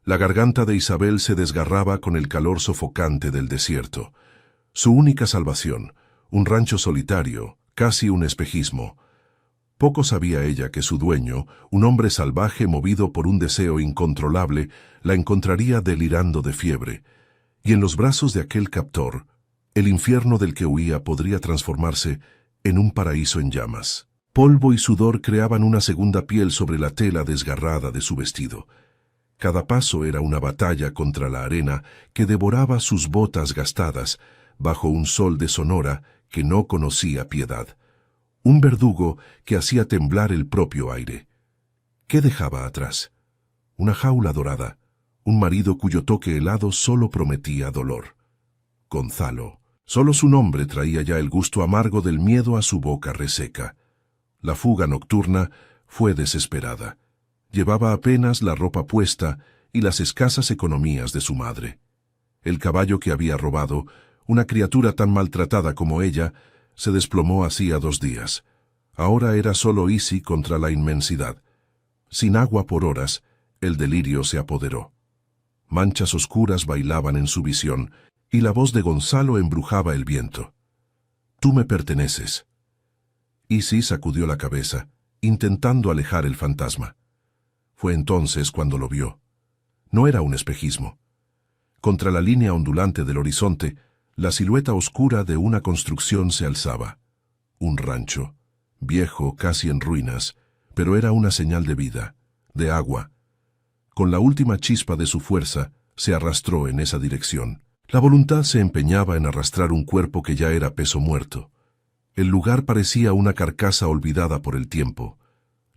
La garganta de Isabel se desgarraba con el calor sofocante del desierto. Su única salvación, un rancho solitario, casi un espejismo. Poco sabía ella que su dueño, un hombre salvaje movido por un deseo incontrolable, la encontraría delirando de fiebre, y en los brazos de aquel captor, el infierno del que huía podría transformarse en un paraíso en llamas. Polvo y sudor creaban una segunda piel sobre la tela desgarrada de su vestido. Cada paso era una batalla contra la arena que devoraba sus botas gastadas bajo un sol de Sonora que no conocía piedad. Un verdugo que hacía temblar el propio aire. ¿Qué dejaba atrás? Una jaula dorada, un marido cuyo toque helado solo prometía dolor. Gonzalo. Solo su nombre traía ya el gusto amargo del miedo a su boca reseca. La fuga nocturna fue desesperada. Llevaba apenas la ropa puesta y las escasas economías de su madre. El caballo que había robado, una criatura tan maltratada como ella, se desplomó hacía 2 días. Ahora era solo Isi contra la inmensidad. Sin agua por horas, el delirio se apoderó. Manchas oscuras bailaban en su visión, y la voz de Gonzalo embrujaba el viento. «Tú me perteneces». Isi sacudió la cabeza, intentando alejar el fantasma. Fue entonces cuando lo vio. No era un espejismo. Contra la línea ondulante del horizonte, la silueta oscura de una construcción se alzaba. Un rancho, viejo, casi en ruinas, pero era una señal de vida, de agua. Con la última chispa de su fuerza, se arrastró en esa dirección. La voluntad se empeñaba en arrastrar un cuerpo que ya era peso muerto. El lugar parecía una carcasa olvidada por el tiempo.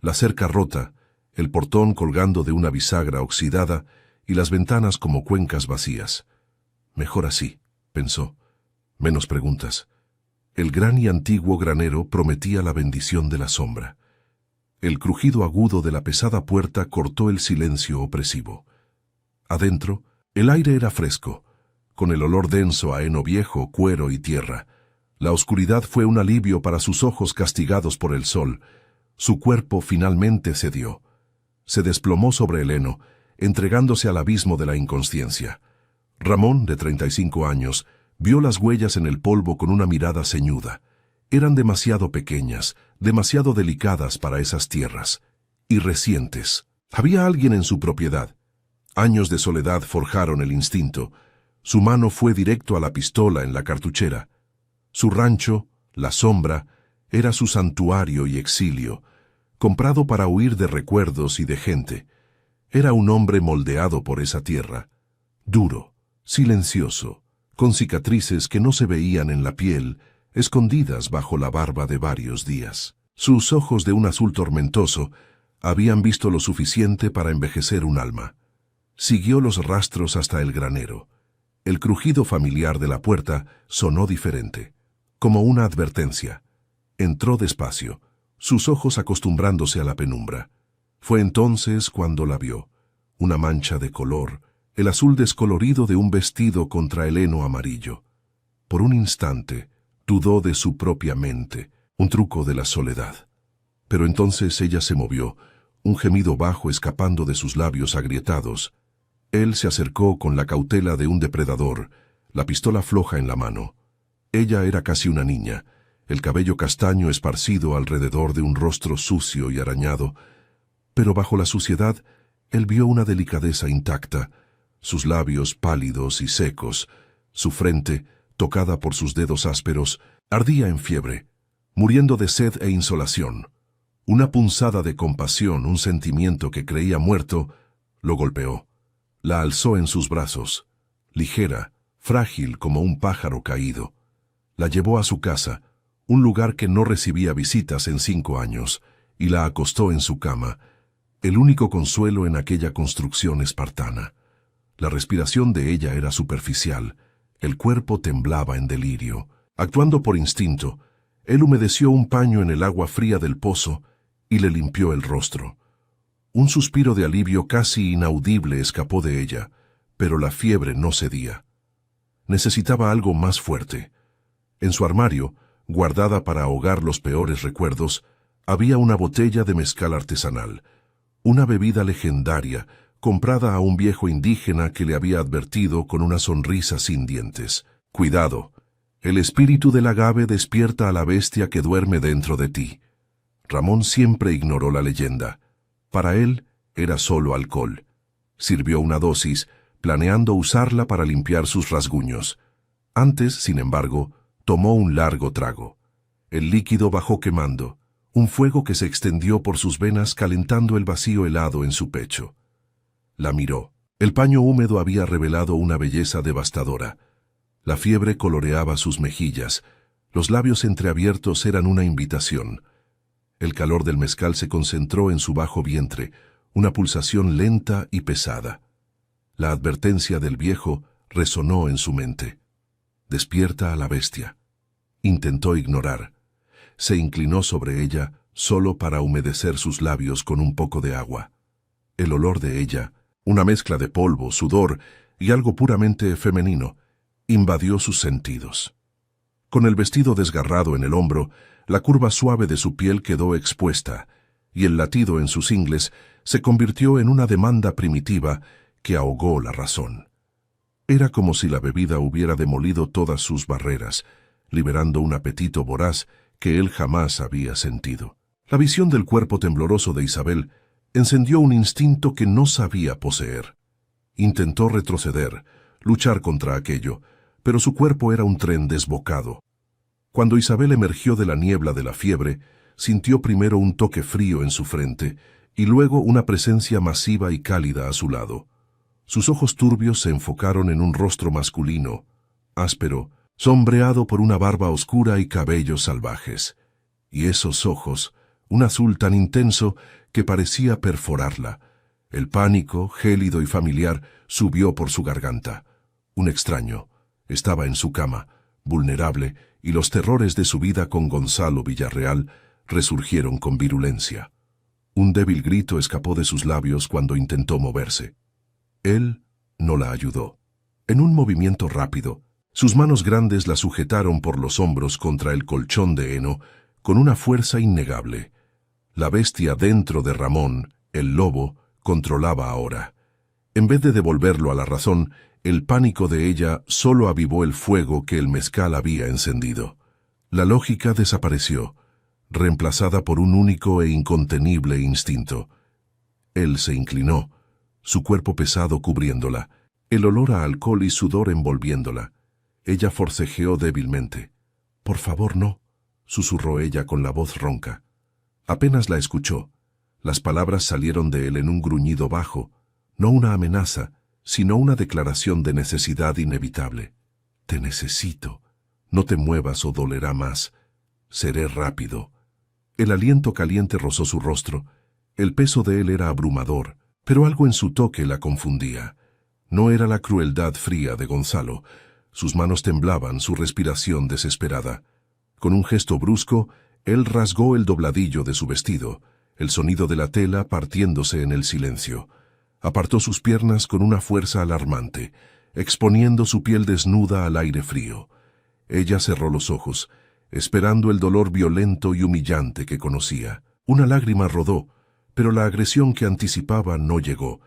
La cerca rota, el portón colgando de una bisagra oxidada y las ventanas como cuencas vacías. Mejor así, pensó. Menos preguntas. El gran y antiguo granero prometía la bendición de la sombra. El crujido agudo de la pesada puerta cortó el silencio opresivo. Adentro, el aire era fresco, con el olor denso a heno viejo, cuero y tierra. La oscuridad fue un alivio para sus ojos castigados por el sol. Su cuerpo finalmente cedió. Se desplomó sobre el heno, entregándose al abismo de la inconsciencia. Ramón, de 35 años, vio las huellas en el polvo con una mirada ceñuda. Eran demasiado pequeñas, demasiado delicadas para esas tierras. Y recientes. Había alguien en su propiedad. Años de soledad forjaron el instinto. Su mano fue directo a la pistola en la cartuchera. Su rancho, la sombra, era su santuario y exilio, comprado para huir de recuerdos y de gente. Era un hombre moldeado por esa tierra, duro, silencioso, con cicatrices que no se veían en la piel, escondidas bajo la barba de varios días. Sus ojos de un azul tormentoso habían visto lo suficiente para envejecer un alma. Siguió los rastros hasta el granero. El crujido familiar de la puerta sonó diferente, como una advertencia. Entró despacio, sus ojos acostumbrándose a la penumbra. Fue entonces cuando la vio, una mancha de color, el azul descolorido de un vestido contra el heno amarillo. Por un instante, dudó de su propia mente, un truco de la soledad. Pero entonces ella se movió, un gemido bajo escapando de sus labios agrietados. Él se acercó con la cautela de un depredador, la pistola floja en la mano. Ella era casi una niña, el cabello castaño esparcido alrededor de un rostro sucio y arañado, pero bajo la suciedad él vio una delicadeza intacta, sus labios pálidos y secos, su frente, tocada por sus dedos ásperos, ardía en fiebre, muriendo de sed e insolación. Una punzada de compasión, un sentimiento que creía muerto, lo golpeó. La alzó en sus brazos, ligera, frágil como un pájaro caído. La llevó a su casa, un lugar que no recibía visitas en 5 años, y la acostó en su cama, el único consuelo en aquella construcción espartana. La respiración de ella era superficial, el cuerpo temblaba en delirio. Actuando por instinto, él humedeció un paño en el agua fría del pozo y le limpió el rostro. Un suspiro de alivio casi inaudible escapó de ella, pero la fiebre no cedía. Necesitaba algo más fuerte. En su armario, guardada para ahogar los peores recuerdos, había una botella de mezcal artesanal, una bebida legendaria comprada a un viejo indígena que le había advertido con una sonrisa sin dientes. Cuidado, el espíritu del agave despierta a la bestia que duerme dentro de ti. Ramón siempre ignoró la leyenda. Para él era solo alcohol. Sirvió una dosis, planeando usarla para limpiar sus rasguños. Antes, sin embargo, tomó un largo trago. El líquido bajó quemando, un fuego que se extendió por sus venas calentando el vacío helado en su pecho. La miró. El paño húmedo había revelado una belleza devastadora. La fiebre coloreaba sus mejillas. Los labios entreabiertos eran una invitación. El calor del mezcal se concentró en su bajo vientre, una pulsación lenta y pesada. La advertencia del viejo resonó en su mente. Despierta a la bestia. Intentó ignorar. Se inclinó sobre ella solo para humedecer sus labios con un poco de agua. El olor de ella, una mezcla de polvo, sudor y algo puramente femenino, invadió sus sentidos. Con el vestido desgarrado en el hombro, la curva suave de su piel quedó expuesta, y el latido en sus ingles se convirtió en una demanda primitiva que ahogó la razón. Era como si la bebida hubiera demolido todas sus barreras, liberando un apetito voraz que él jamás había sentido. La visión del cuerpo tembloroso de Isabel encendió un instinto que no sabía poseer. Intentó retroceder, luchar contra aquello, pero su cuerpo era un tren desbocado. Cuando Isabel emergió de la niebla de la fiebre, sintió primero un toque frío en su frente y luego una presencia masiva y cálida a su lado. Sus ojos turbios se enfocaron en un rostro masculino, áspero, sombreado por una barba oscura y cabellos salvajes. Y esos ojos, un azul tan intenso que parecía perforarla. El pánico, gélido y familiar, subió por su garganta. Un extraño. Estaba en su cama, vulnerable, y los terrores de su vida con Gonzalo Villarreal resurgieron con virulencia. Un débil grito escapó de sus labios cuando intentó moverse. Él no la ayudó. En un movimiento rápido, sus manos grandes la sujetaron por los hombros contra el colchón de heno con una fuerza innegable. La bestia dentro de Ramón, el lobo, controlaba ahora. En vez de devolverlo a la razón, el pánico de ella solo avivó el fuego que el mezcal había encendido. La lógica desapareció, reemplazada por un único e incontenible instinto. Él se inclinó, su cuerpo pesado cubriéndola, el olor a alcohol y sudor envolviéndola. Ella forcejeó débilmente. «Por favor, no», susurró ella con la voz ronca. Apenas la escuchó. Las palabras salieron de él en un gruñido bajo, no una amenaza, sino una declaración de necesidad inevitable. «Te necesito. No te muevas o dolerá más. Seré rápido». El aliento caliente rozó su rostro. El peso de él era abrumador, pero algo en su toque la confundía. No era la crueldad fría de Gonzalo. Sus manos temblaban, su respiración desesperada. Con un gesto brusco, él rasgó el dobladillo de su vestido, el sonido de la tela partiéndose en el silencio. Apartó sus piernas con una fuerza alarmante, exponiendo su piel desnuda al aire frío. Ella cerró los ojos, esperando el dolor violento y humillante que conocía. Una lágrima rodó, pero la agresión que anticipaba no llegó.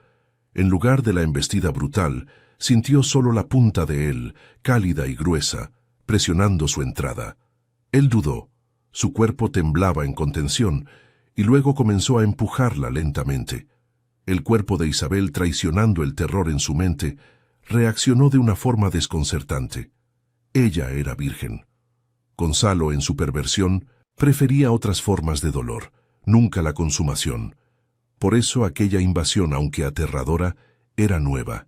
En lugar de la embestida brutal, sintió solo la punta de él, cálida y gruesa, presionando su entrada. Él dudó. Su cuerpo temblaba en contención, y luego comenzó a empujarla lentamente. El cuerpo de Isabel, traicionando el terror en su mente, reaccionó de una forma desconcertante. Ella era virgen. Gonzalo, en su perversión, prefería otras formas de dolor, nunca la consumación. Por eso aquella invasión, aunque aterradora, era nueva.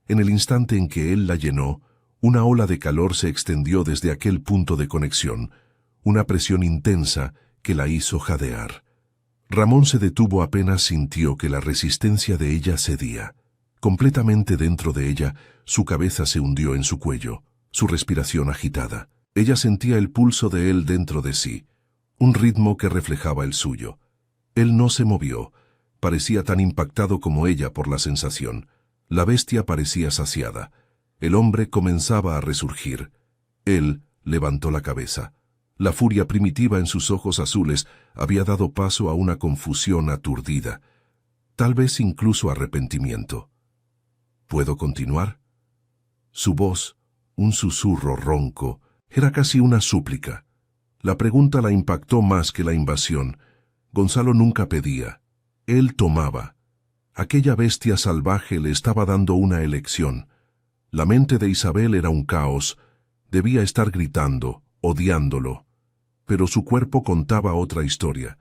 En el instante en que él la llenó, una ola de calor se extendió desde aquel punto de conexión, una presión intensa que la hizo jadear. Ramón se detuvo apenas sintió que la resistencia de ella cedía. Completamente dentro de ella, su cabeza se hundió en su cuello, su respiración agitada. Ella sentía el pulso de él dentro de sí, un ritmo que reflejaba el suyo. Él no se movió, parecía tan impactado como ella por la sensación. La bestia parecía saciada. El hombre comenzaba a resurgir. Él levantó la cabeza. La furia primitiva en sus ojos azules había dado paso a una confusión aturdida. tal vez incluso arrepentimiento. ¿Puedo continuar? Su voz, un susurro ronco, era casi una súplica. La pregunta la impactó más que la invasión. Gonzalo nunca pedía. Él tomaba. Aquella bestia salvaje le estaba dando una elección. La mente de Isabel era un caos. Debía estar gritando, odiándolo. Pero su cuerpo contaba otra historia.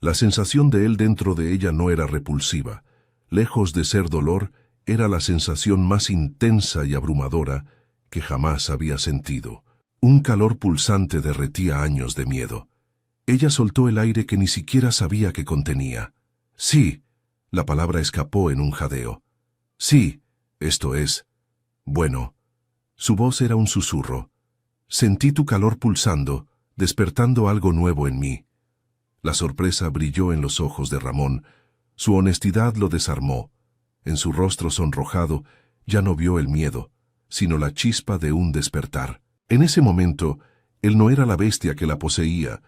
La sensación de él dentro de ella no era repulsiva. Lejos de ser dolor, era la sensación más intensa y abrumadora que jamás había sentido. Un calor pulsante derretía años de miedo. Ella soltó el aire que ni siquiera sabía que contenía. Sí, la palabra escapó en un jadeo. Sí, esto es. Bueno. Su voz era un susurro. Sentí tu calor pulsando, despertando algo nuevo en mí. La sorpresa brilló en los ojos de Ramón. Su honestidad lo desarmó. En su rostro sonrojado ya no vio el miedo, sino la chispa de un despertar. En ese momento, él no era la bestia que la poseía,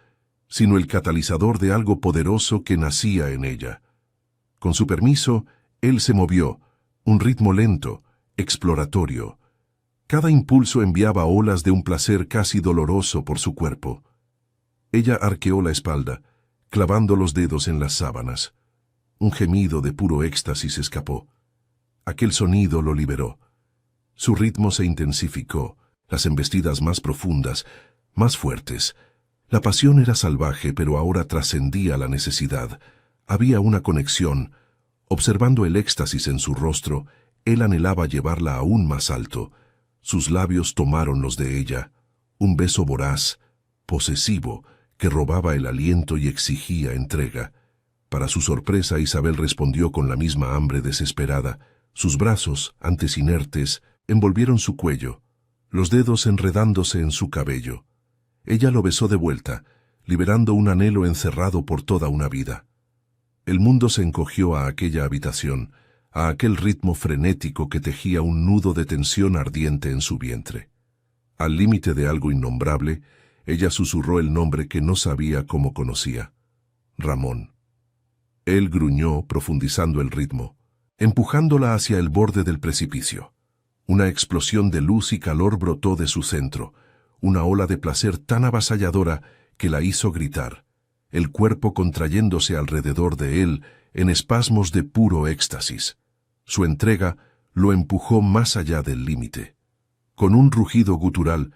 sino el catalizador de algo poderoso que nacía en ella. Con su permiso, él se movió, un ritmo lento, exploratorio. Cada impulso enviaba olas de un placer casi doloroso por su cuerpo. Ella arqueó la espalda, clavando los dedos en las sábanas. Un gemido de puro éxtasis escapó. Aquel sonido lo liberó. Su ritmo se intensificó, las embestidas más profundas, más fuertes. La pasión era salvaje, pero ahora trascendía la necesidad. Había una conexión. Observando el éxtasis en su rostro, él anhelaba llevarla aún más alto. Sus labios tomaron los de ella. Un beso voraz, posesivo, que robaba el aliento y exigía entrega. Para su sorpresa, Isabel respondió con la misma hambre desesperada. Sus brazos, antes inertes, envolvieron su cuello, los dedos enredándose en su cabello. Ella lo besó de vuelta, liberando un anhelo encerrado por toda una vida. El mundo se encogió a aquella habitación, a aquel ritmo frenético que tejía un nudo de tensión ardiente en su vientre. Al límite de algo innombrable, ella susurró el nombre que no sabía cómo conocía. Ramón. Él gruñó, profundizando el ritmo, empujándola hacia el borde del precipicio. Una explosión de luz y calor brotó de su centro, una ola de placer tan avasalladora que la hizo gritar, el cuerpo contrayéndose alrededor de él en espasmos de puro éxtasis. Su entrega lo empujó más allá del límite. Con un rugido gutural,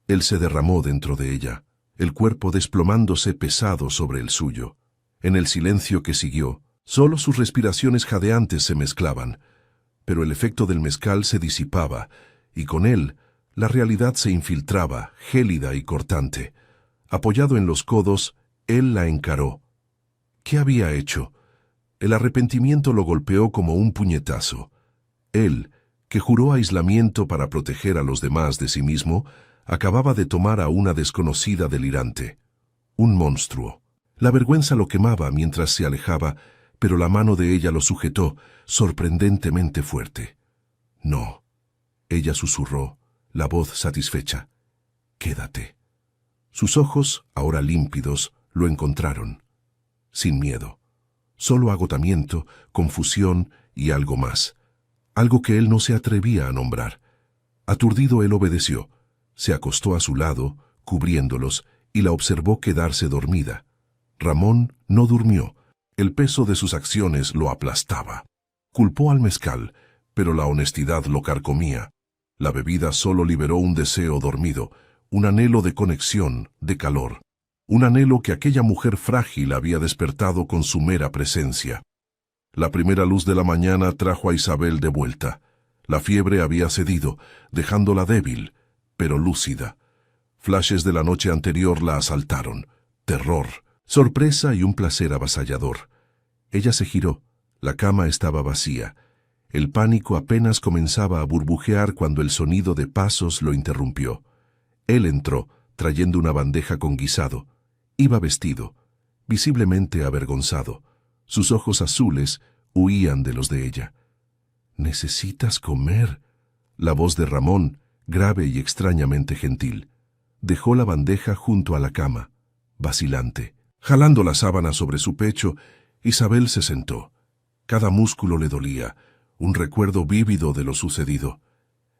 él se derramó dentro de ella, el cuerpo desplomándose pesado sobre el suyo. En el silencio que siguió, solo sus respiraciones jadeantes se mezclaban, pero el efecto del mezcal se disipaba, y con él la realidad se infiltraba, gélida y cortante. Apoyado en los codos, él la encaró. ¿Qué había hecho? El arrepentimiento lo golpeó como un puñetazo. Él, que juró aislamiento para proteger a los demás de sí mismo, acababa de tomar a una desconocida delirante. Un monstruo. La vergüenza lo quemaba mientras se alejaba, pero la mano de ella lo sujetó, sorprendentemente fuerte. No. Ella susurró, la voz satisfecha. Quédate. Sus ojos, ahora límpidos, lo encontraron. Sin miedo. Solo agotamiento, confusión y algo más. Algo que él no se atrevía a nombrar. Aturdido, él obedeció. Se acostó a su lado, cubriéndolos, y la observó quedarse dormida. Ramón no durmió. El peso de sus acciones lo aplastaba. Culpó al mezcal, pero la honestidad lo carcomía. La bebida solo liberó un deseo dormido, un anhelo de conexión, de calor. Un anhelo que aquella mujer frágil había despertado con su mera presencia. La primera luz de la mañana trajo a Isabel de vuelta. La fiebre había cedido, dejándola débil, pero lúcida. Flashes de la noche anterior la asaltaron. Terror, sorpresa y un placer avasallador. Ella se giró. La cama estaba vacía. El pánico apenas comenzaba a burbujear cuando el sonido de pasos lo interrumpió. Él entró, trayendo una bandeja con guisado. Iba vestido, visiblemente avergonzado. Sus ojos azules huían de los de ella. «Necesitas comer». La voz de Ramón, grave y extrañamente gentil. Dejó la bandeja junto a la cama, vacilante. Jalando la sábana sobre su pecho, Isabel se sentó. Cada músculo le dolía, un recuerdo vívido de lo sucedido.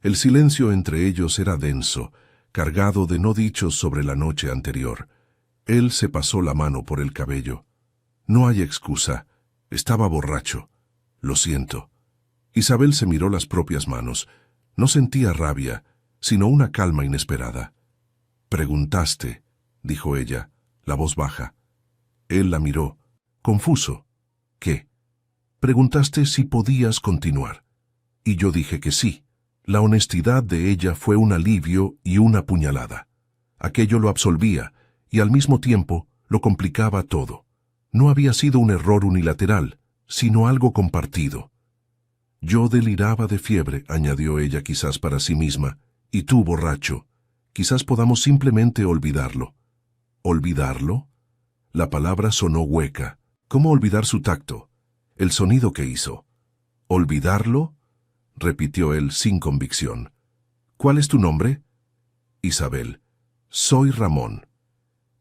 El silencio entre ellos era denso, cargado de no dichos sobre la noche anterior. Él se pasó la mano por el cabello. No hay excusa. Estaba borracho. Lo siento. Isabel se miró las propias manos. No sentía rabia, sino una calma inesperada. Preguntaste, dijo ella, la voz baja. Él la miró, confuso. ¿Qué? Preguntaste si podías continuar. Y yo dije que sí. La honestidad de ella fue un alivio y una puñalada. Aquello lo absolvía, y al mismo tiempo lo complicaba todo. No había sido un error unilateral, sino algo compartido. Yo deliraba de fiebre, añadió ella quizás para sí misma, y tú borracho. Quizás podamos simplemente olvidarlo. ¿Olvidarlo? La palabra sonó hueca. ¿Cómo olvidar su tacto? El sonido que hizo. ¿Olvidarlo? Repitió él sin convicción. ¿Cuál es tu nombre? Isabel. Soy Ramón.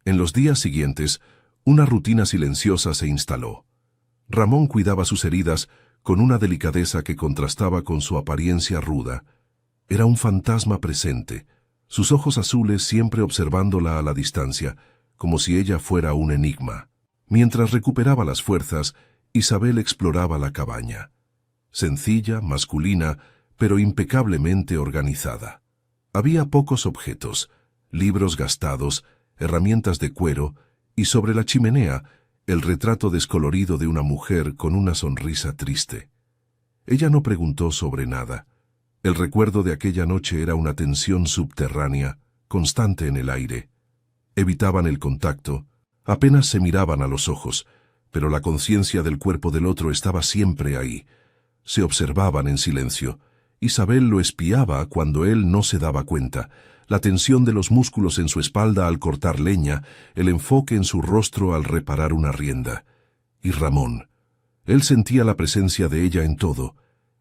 En los días siguientes, una rutina silenciosa se instaló. Ramón cuidaba sus heridas con una delicadeza que contrastaba con su apariencia ruda. Era un fantasma presente, sus ojos azules siempre observándola a la distancia, como si ella fuera un enigma. Mientras recuperaba las fuerzas, Isabel exploraba la cabaña. Sencilla, masculina, pero impecablemente organizada. Había pocos objetos, libros gastados, herramientas de cuero, y sobre la chimenea, el retrato descolorido de una mujer con una sonrisa triste. Ella no preguntó sobre nada. El recuerdo de aquella noche era una tensión subterránea, constante en el aire. Evitaban el contacto, apenas se miraban a los ojos, pero la conciencia del cuerpo del otro estaba siempre ahí. Se observaban en silencio. Isabel lo espiaba cuando él no se daba cuenta. La tensión de los músculos en su espalda al cortar leña, el enfoque en su rostro al reparar una rienda. Y Ramón. Él sentía la presencia de ella en todo,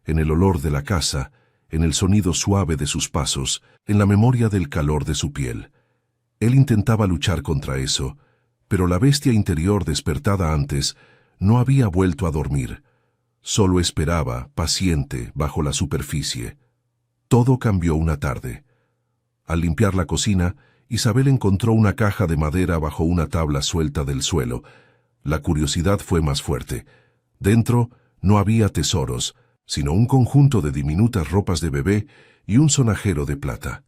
en el olor de la casa, en el sonido suave de sus pasos, en la memoria del calor de su piel. Él intentaba luchar contra eso, pero la bestia interior despertada antes no había vuelto a dormir. Solo esperaba, paciente, bajo la superficie. Todo cambió una tarde. Al limpiar la cocina, Isabel encontró una caja de madera bajo una tabla suelta del suelo. La curiosidad fue más fuerte. Dentro no había tesoros, sino un conjunto de diminutas ropas de bebé y un sonajero de plata.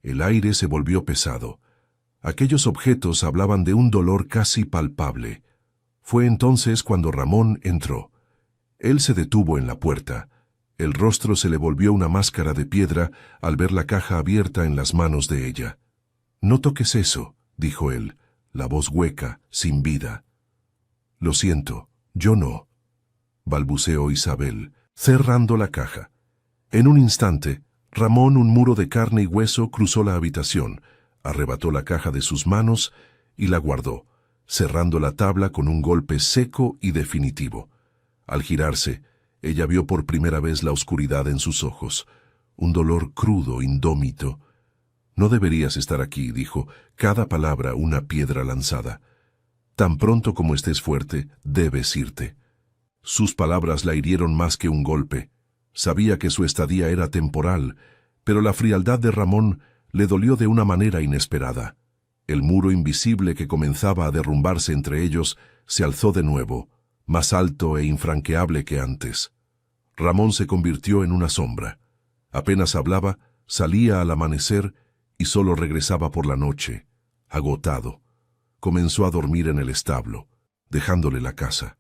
El aire se volvió pesado. Aquellos objetos hablaban de un dolor casi palpable. Fue entonces cuando Ramón entró. Él se detuvo en la puerta. El rostro se le volvió una máscara de piedra al ver la caja abierta en las manos de ella. «No toques eso», dijo él, la voz hueca, sin vida. «Lo siento, yo no», balbuceó Isabel, cerrando la caja. En un instante, Ramón, un muro de carne y hueso, cruzó la habitación, arrebató la caja de sus manos y la guardó, cerrando la tabla con un golpe seco y definitivo. Al girarse, ella vio por primera vez la oscuridad en sus ojos, un dolor crudo, indómito. «No deberías estar aquí», dijo, cada palabra una piedra lanzada. «Tan pronto como estés fuerte, debes irte». Sus palabras la hirieron más que un golpe. Sabía que su estadía era temporal, pero la frialdad de Ramón le dolió de una manera inesperada. El muro invisible que comenzaba a derrumbarse entre ellos se alzó de nuevo, más alto e infranqueable que antes. Ramón se convirtió en una sombra. Apenas hablaba, salía al amanecer y solo regresaba por la noche, agotado. Comenzó a dormir en el establo, dejándole la casa.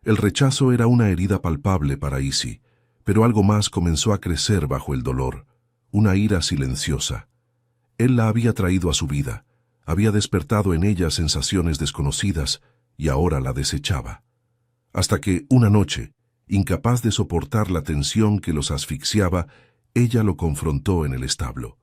El rechazo era una herida palpable para Isi, pero algo más comenzó a crecer bajo el dolor, una ira silenciosa. Él la había traído a su vida, había despertado en ella sensaciones desconocidas y ahora la desechaba. Hasta que, una noche, incapaz de soportar la tensión que los asfixiaba, ella lo confrontó en el establo.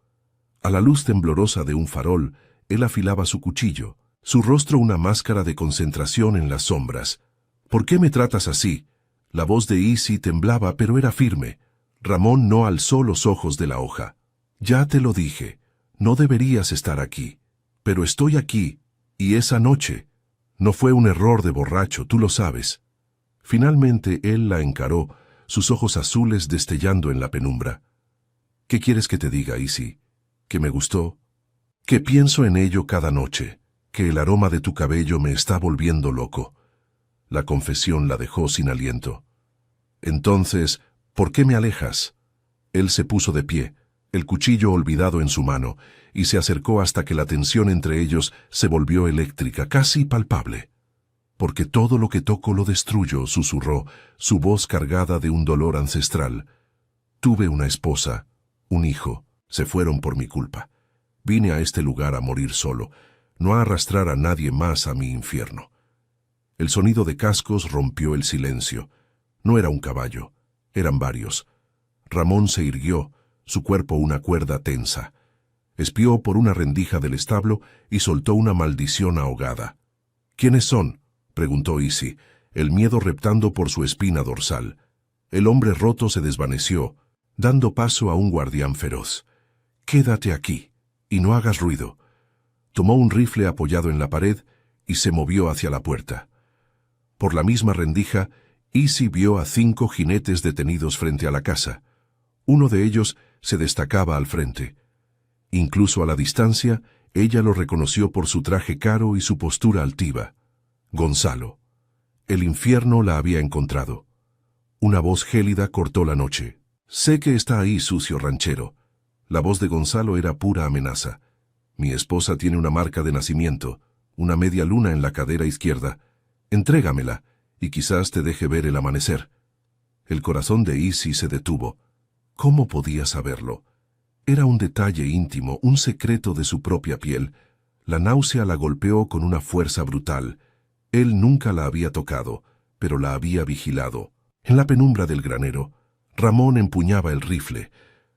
A la luz temblorosa de un farol, él afilaba su cuchillo, su rostro una máscara de concentración en las sombras. «¿Por qué me tratas así?» La voz de Isi temblaba, pero era firme. Ramón no alzó los ojos de la hoja. «Ya te lo dije, no deberías estar aquí. Pero estoy aquí, y esa noche. No fue un error de borracho, tú lo sabes». Finalmente él la encaró, sus ojos azules destellando en la penumbra. ¿Qué quieres que te diga, Izzy? ¿Que me gustó? Que pienso en ello cada noche, que el aroma de tu cabello me está volviendo loco. La confesión la dejó sin aliento. Entonces, ¿por qué me alejas? Él se puso de pie, el cuchillo olvidado en su mano, y se acercó hasta que la tensión entre ellos se volvió eléctrica, casi palpable. Porque todo lo que toco lo destruyo, susurró, su voz cargada de un dolor ancestral. Tuve una esposa, un hijo, se fueron por mi culpa. Vine a este lugar a morir solo, no a arrastrar a nadie más a mi infierno. El sonido de cascos rompió el silencio. No era un caballo, eran varios. Ramón se irguió, su cuerpo una cuerda tensa. Espió por una rendija del establo y soltó una maldición ahogada. ¿Quiénes son?, preguntó Izzy, el miedo reptando por su espina dorsal. El hombre roto se desvaneció, dando paso a un guardián feroz. «Quédate aquí, y no hagas ruido». Tomó un rifle apoyado en la pared y se movió hacia la puerta. Por la misma rendija, Izzy vio a 5 jinetes detenidos frente a la casa. Uno de ellos se destacaba al frente. Incluso a la distancia, ella lo reconoció por su traje caro y su postura altiva. Gonzalo. El infierno la había encontrado. Una voz gélida cortó la noche. «Sé que está ahí, sucio ranchero». La voz de Gonzalo era pura amenaza. «Mi esposa tiene una marca de nacimiento, una media luna en la cadera izquierda. Entrégamela, y quizás te deje ver el amanecer». El corazón de Izzy se detuvo. ¿Cómo podía saberlo? Era un detalle íntimo, un secreto de su propia piel. La náusea la golpeó con una fuerza brutal. Él nunca la había tocado, pero la había vigilado. En la penumbra del granero, Ramón empuñaba el rifle.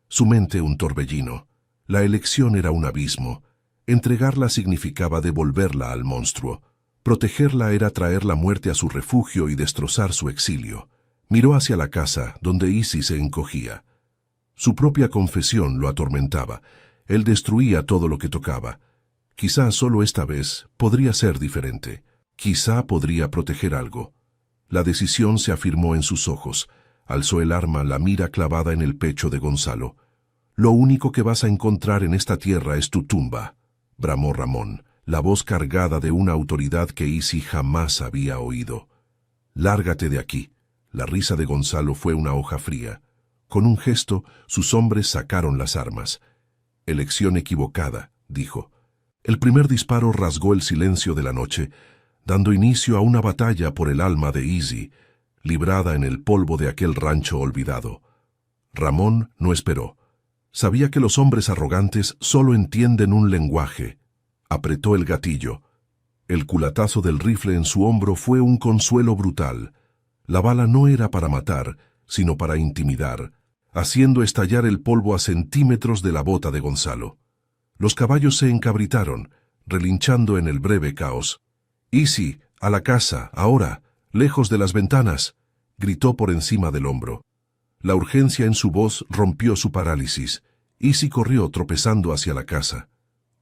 Su mente un torbellino. La elección era un abismo. Entregarla significaba devolverla al monstruo. Protegerla era traer la muerte a su refugio y destrozar su exilio. Miró hacia la casa, donde Izzy se encogía. Su propia confesión lo atormentaba. Él destruía todo lo que tocaba. Quizá solo esta vez podría ser diferente. Quizá podría proteger algo. La decisión se afirmó en sus ojos. Alzó el arma, la mira clavada en el pecho de Gonzalo. «Lo único que vas a encontrar en esta tierra es tu tumba», bramó Ramón, la voz cargada de una autoridad que Izzy jamás había oído. «Lárgate de aquí». La risa de Gonzalo fue una hoja fría. Con un gesto, sus hombres sacaron las armas. «Elección equivocada», dijo. El primer disparo rasgó el silencio de la noche, dando inicio a una batalla por el alma de Izzy, librada en el polvo de aquel rancho olvidado. Ramón no esperó. Sabía que los hombres arrogantes solo entienden un lenguaje. Apretó el gatillo. El culatazo del rifle en su hombro fue un consuelo brutal. La bala no era para matar, sino para intimidar, haciendo estallar el polvo a centímetros de la bota de Gonzalo. Los caballos se encabritaron, relinchando en el breve caos. «Izzy, a la casa, ahora, lejos de las ventanas», gritó por encima del hombro. La urgencia en su voz rompió su parálisis. Izzy corrió tropezando hacia la casa.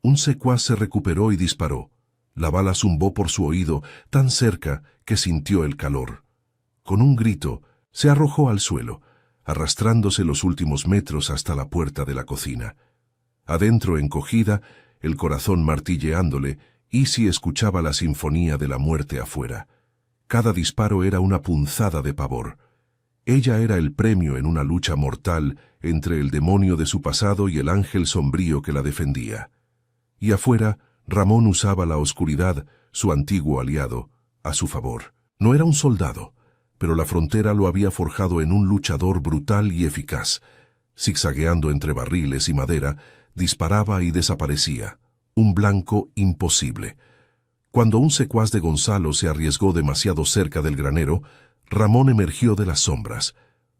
Un secuaz se recuperó y disparó. La bala zumbó por su oído, tan cerca que sintió el calor. Con un grito, se arrojó al suelo, arrastrándose los últimos metros hasta la puerta de la cocina. Adentro, encogida, el corazón martilleándole, Izzy escuchaba la sinfonía de la muerte afuera. Cada disparo era una punzada de pavor. Ella era el premio en una lucha mortal entre el demonio de su pasado y el ángel sombrío que la defendía. Y afuera, Ramón usaba la oscuridad, su antiguo aliado, a su favor. No era un soldado, pero la frontera lo había forjado en un luchador brutal y eficaz. Zigzagueando entre barriles y madera, disparaba y desaparecía. Un blanco imposible. Cuando un secuaz de Gonzalo se arriesgó demasiado cerca del granero, Ramón emergió de las sombras.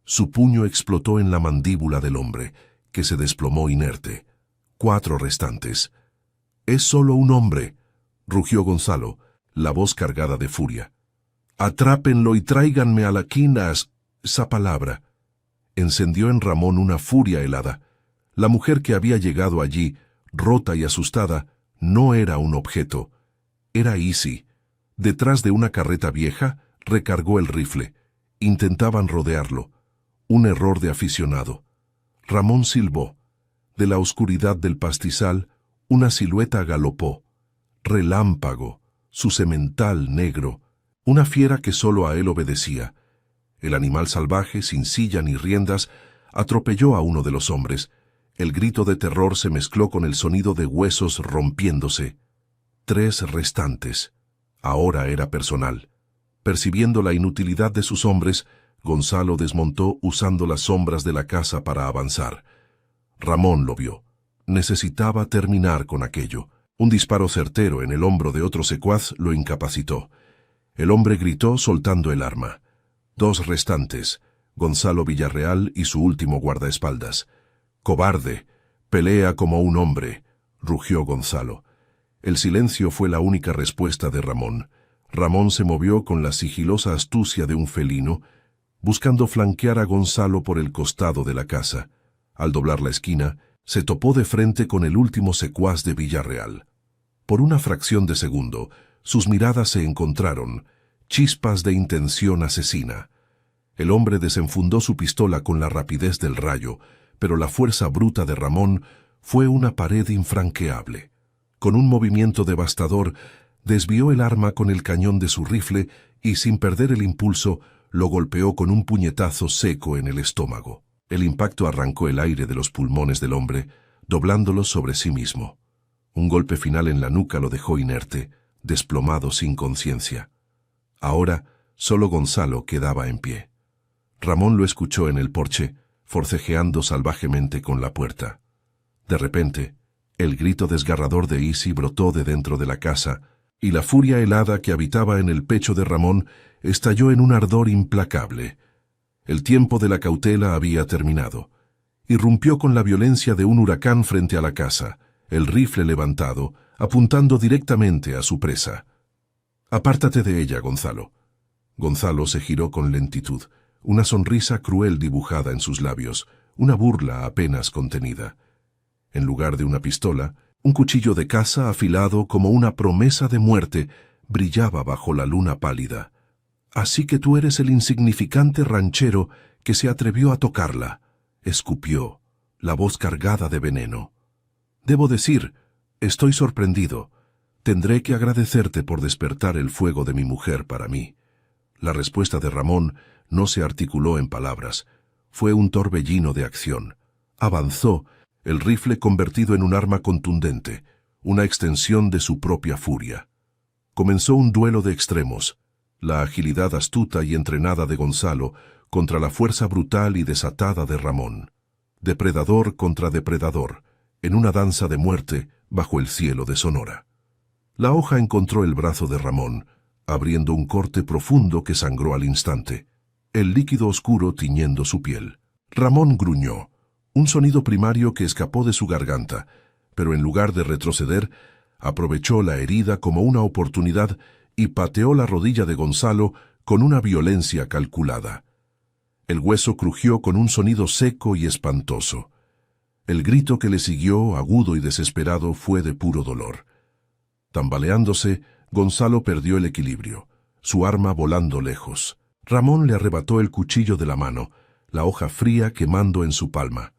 Su puño explotó en la mandíbula del hombre, que se desplomó inerte. 4 restantes. «Es solo un hombre», rugió Gonzalo, la voz cargada de furia. «Atrápenlo y tráiganme a la quina». Esa palabra encendió en Ramón una furia helada. La mujer que había llegado allí, rota y asustada, no era un objeto. Era Izzy. Detrás de una carreta vieja, recargó el rifle. Intentaban rodearlo. Un error de aficionado. Ramón silbó. De la oscuridad del pastizal, una silueta galopó. Relámpago, su semental negro, una fiera que solo a él obedecía. El animal salvaje, sin silla ni riendas, atropelló a uno de los hombres. El grito de terror se mezcló con el sonido de huesos rompiéndose. 3 restantes. Ahora era personal. Percibiendo la inutilidad de sus hombres, Gonzalo desmontó usando las sombras de la casa para avanzar. Ramón lo vio. Necesitaba terminar con aquello. Un disparo certero en el hombro de otro secuaz lo incapacitó. El hombre gritó soltando el arma. 2 restantes, Gonzalo Villarreal y su último guardaespaldas. «Cobarde, pelea como un hombre», rugió Gonzalo. El silencio fue la única respuesta de Ramón. Ramón se movió con la sigilosa astucia de un felino, buscando flanquear a Gonzalo por el costado de la casa. Al doblar la esquina, se topó de frente con el último secuaz de Villarreal. Por una fracción de segundo, sus miradas se encontraron, chispas de intención asesina. El hombre desenfundó su pistola con la rapidez del rayo, pero la fuerza bruta de Ramón fue una pared infranqueable. Con un movimiento devastador, desvió el arma con el cañón de su rifle y, sin perder el impulso, lo golpeó con un puñetazo seco en el estómago. El impacto arrancó el aire de los pulmones del hombre, doblándolos sobre sí mismo. Un golpe final en la nuca lo dejó inerte, desplomado sin conciencia. Ahora, solo Gonzalo quedaba en pie. Ramón lo escuchó en el porche, forcejeando salvajemente con la puerta. De repente, el grito desgarrador de Isi brotó de dentro de la casa, y la furia helada que habitaba en el pecho de Ramón estalló en un ardor implacable. El tiempo de la cautela había terminado. Irrumpió con la violencia de un huracán frente a la casa, el rifle levantado, apuntando directamente a su presa. «Apártate de ella, Gonzalo». Gonzalo se giró con lentitud, una sonrisa cruel dibujada en sus labios, una burla apenas contenida. En lugar de una pistola, un cuchillo de caza afilado como una promesa de muerte brillaba bajo la luna pálida. «Así que tú eres el insignificante ranchero que se atrevió a tocarla», escupió, la voz cargada de veneno. «Debo decir, estoy sorprendido. Tendré que agradecerte por despertar el fuego de mi mujer para mí». La respuesta de Ramón no se articuló en palabras. Fue un torbellino de acción. Avanzó, el rifle convertido en un arma contundente, una extensión de su propia furia. Comenzó un duelo de extremos, la agilidad astuta y entrenada de Gonzalo contra la fuerza brutal y desatada de Ramón. Depredador contra depredador, en una danza de muerte bajo el cielo de Sonora. La hoja encontró el brazo de Ramón, abriendo un corte profundo que sangró al instante, el líquido oscuro tiñendo su piel. Ramón gruñó, un sonido primario que escapó de su garganta, pero en lugar de retroceder, aprovechó la herida como una oportunidad y pateó la rodilla de Gonzalo con una violencia calculada. El hueso crujió con un sonido seco y espantoso. El grito que le siguió, agudo y desesperado, fue de puro dolor. Tambaleándose, Gonzalo perdió el equilibrio, su arma volando lejos. Ramón le arrebató el cuchillo de la mano, la hoja fría quemando en su palma.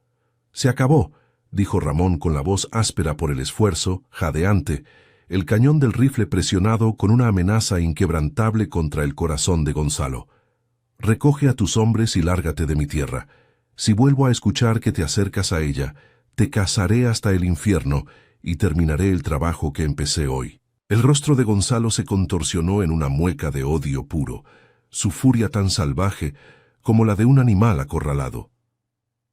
«Se acabó», dijo Ramón con la voz áspera por el esfuerzo, jadeante, el cañón del rifle presionado con una amenaza inquebrantable contra el corazón de Gonzalo. «Recoge a tus hombres y lárgate de mi tierra. Si vuelvo a escuchar que te acercas a ella, te cazaré hasta el infierno y terminaré el trabajo que empecé hoy». El rostro de Gonzalo se contorsionó en una mueca de odio puro, su furia tan salvaje como la de un animal acorralado.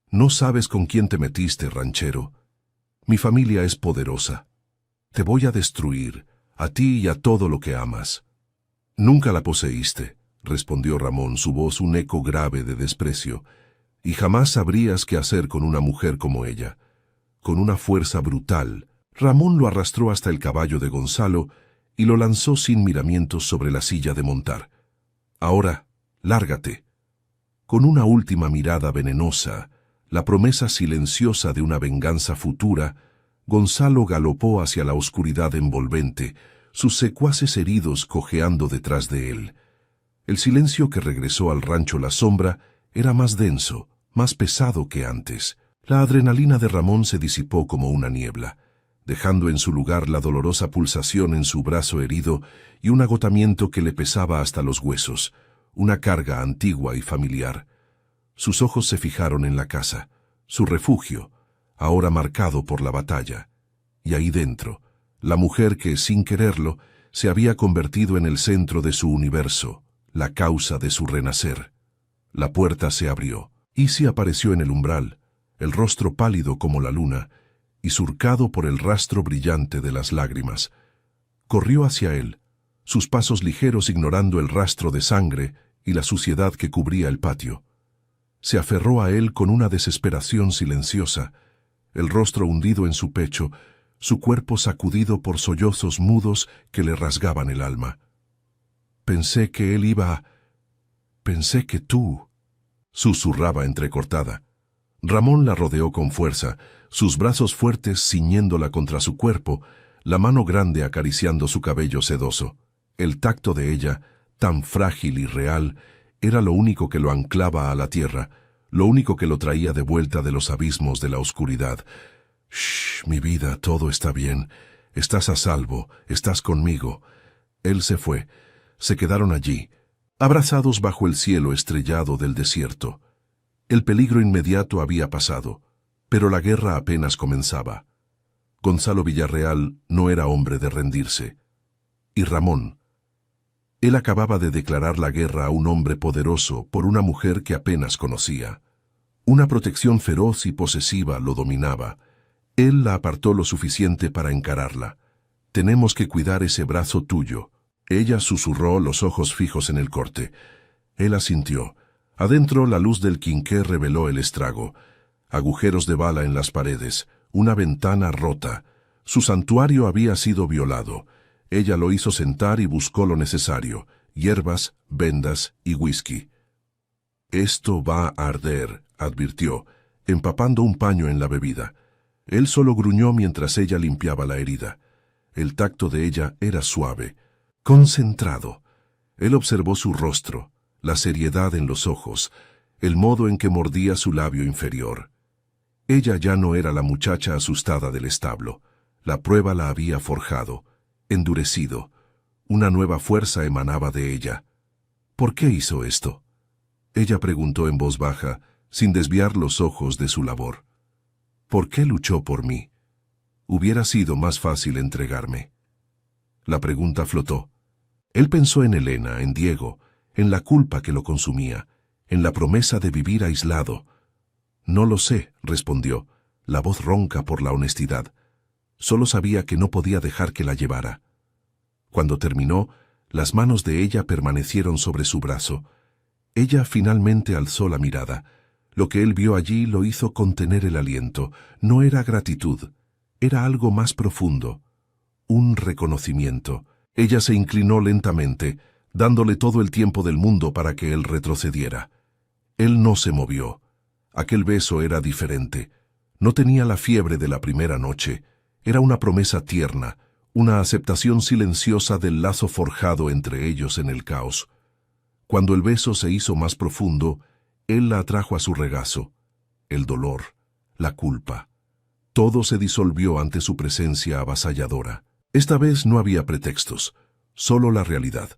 «No sabes con quién te metiste, ranchero. Mi familia es poderosa. Te voy a destruir, a ti y a todo lo que amas». «Nunca la poseíste», respondió Ramón, su voz un eco grave de desprecio, «y jamás sabrías qué hacer con una mujer como ella, con una fuerza brutal». Ramón lo arrastró hasta el caballo de Gonzalo y lo lanzó sin miramientos sobre la silla de montar. «Ahora, lárgate». Con una última mirada venenosa, la promesa silenciosa de una venganza futura, Gonzalo galopó hacia la oscuridad envolvente, sus secuaces heridos cojeando detrás de él. El silencio que regresó al rancho La Sombra era más denso, más pesado que antes. La adrenalina de Ramón se disipó como una niebla, dejando en su lugar la dolorosa pulsación en su brazo herido y un agotamiento que le pesaba hasta los huesos, una carga antigua y familiar. Sus ojos se fijaron en la casa, su refugio, ahora marcado por la batalla. Y ahí dentro, la mujer que, sin quererlo, se había convertido en el centro de su universo, la causa de su renacer. La puerta se abrió. Izzy apareció en el umbral, el rostro pálido como la luna, y surcado por el rastro brillante de las lágrimas. Corrió hacia él, sus pasos ligeros ignorando el rastro de sangre y la suciedad que cubría el patio. Se aferró a él con una desesperación silenciosa, el rostro hundido en su pecho, su cuerpo sacudido por sollozos mudos que le rasgaban el alma. Pensé que él iba... Pensé que tú... susurraba entrecortada. Ramón la rodeó con fuerza, sus brazos fuertes ciñéndola contra su cuerpo, la mano grande acariciando su cabello sedoso. El tacto de ella, tan frágil y real, era lo único que lo anclaba a la tierra, lo único que lo traía de vuelta de los abismos de la oscuridad. «Shh, mi vida, todo está bien. Estás a salvo, estás conmigo». Él se fue. Se quedaron allí, abrazados bajo el cielo estrellado del desierto. El peligro inmediato había pasado, pero la guerra apenas comenzaba. Gonzalo Villarreal no era hombre de rendirse. Y Ramón. Él acababa de declarar la guerra a un hombre poderoso por una mujer que apenas conocía. Una protección feroz y posesiva lo dominaba. Él la apartó lo suficiente para encararla. «Tenemos que cuidar ese brazo tuyo». Ella susurró, los ojos fijos en el corte. Él asintió. Adentro, la luz del quinqué reveló el estrago. Agujeros de bala en las paredes, una ventana rota. Su santuario había sido violado. Ella lo hizo sentar y buscó lo necesario: hierbas, vendas y whisky. «Esto va a arder», advirtió, empapando un paño en la bebida. Él solo gruñó mientras ella limpiaba la herida. El tacto de ella era suave, concentrado. Él observó su rostro, la seriedad en los ojos, el modo en que mordía su labio inferior. Ella ya no era la muchacha asustada del establo. La prueba la había forjado, endurecido. Una nueva fuerza emanaba de ella. «¿Por qué hizo esto?», ella preguntó en voz baja, sin desviar los ojos de su labor. «¿Por qué luchó por mí? Hubiera sido más fácil entregarme». La pregunta flotó. Él pensó en Elena, en Diego, en la culpa que lo consumía, en la promesa de vivir aislado. «No lo sé», respondió, la voz ronca por la honestidad. Solo sabía que no podía dejar que la llevara. Cuando terminó, las manos de ella permanecieron sobre su brazo. Ella finalmente alzó la mirada. Lo que él vio allí lo hizo contener el aliento. No era gratitud, era algo más profundo. Un reconocimiento. Ella se inclinó lentamente, dándole todo el tiempo del mundo para que él retrocediera. Él no se movió. Aquel beso era diferente. No tenía la fiebre de la primera noche. Era una promesa tierna, una aceptación silenciosa del lazo forjado entre ellos en el caos. Cuando el beso se hizo más profundo, él la atrajo a su regazo. El dolor, la culpa. Todo se disolvió ante su presencia avasalladora. Esta vez no había pretextos, solo la realidad.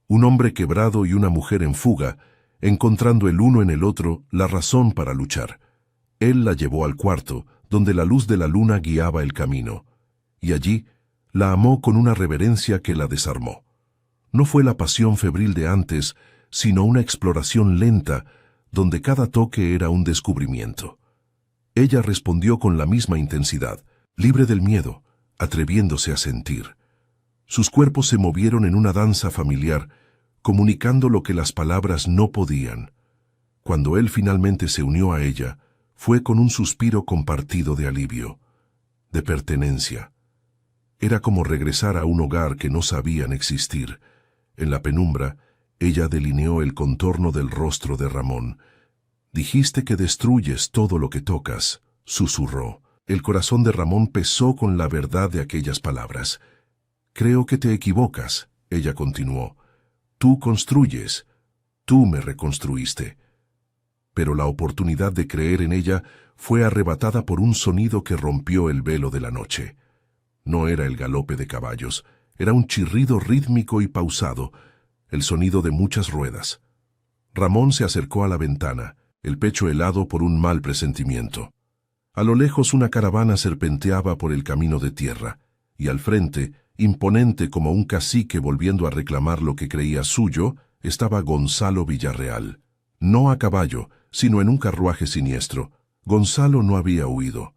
Un hombre quebrado y una mujer en fuga, encontrando el uno en el otro la razón para luchar. Él la llevó al cuarto, donde la luz de la luna guiaba el camino, y allí la amó con una reverencia que la desarmó. No fue la pasión febril de antes, sino una exploración lenta, donde cada toque era un descubrimiento. Ella respondió con la misma intensidad, libre del miedo, atreviéndose a sentir. Sus cuerpos se movieron en una danza familiar, comunicando lo que las palabras no podían. Cuando él finalmente se unió a ella, fue con un suspiro compartido de alivio, de pertenencia. Era como regresar a un hogar que no sabían existir. En la penumbra, ella delineó el contorno del rostro de Ramón. «Dijiste que destruyes todo lo que tocas», susurró. El corazón de Ramón pesó con la verdad de aquellas palabras. «Creo que te equivocas», ella continuó. «Tú construyes, Tú me reconstruiste. Pero la oportunidad de creer en ella fue arrebatada por un sonido que rompió el velo de la noche. No era el galope de caballos, era un chirrido rítmico y pausado, el sonido de muchas ruedas. Ramón se acercó a la ventana, el pecho helado por un mal presentimiento. A lo lejos una caravana serpenteaba por el camino de tierra, y al frente, imponente como un cacique volviendo a reclamar lo que creía suyo, estaba Gonzalo Villarreal. No a caballo, sino en un carruaje siniestro. Gonzalo no había huido.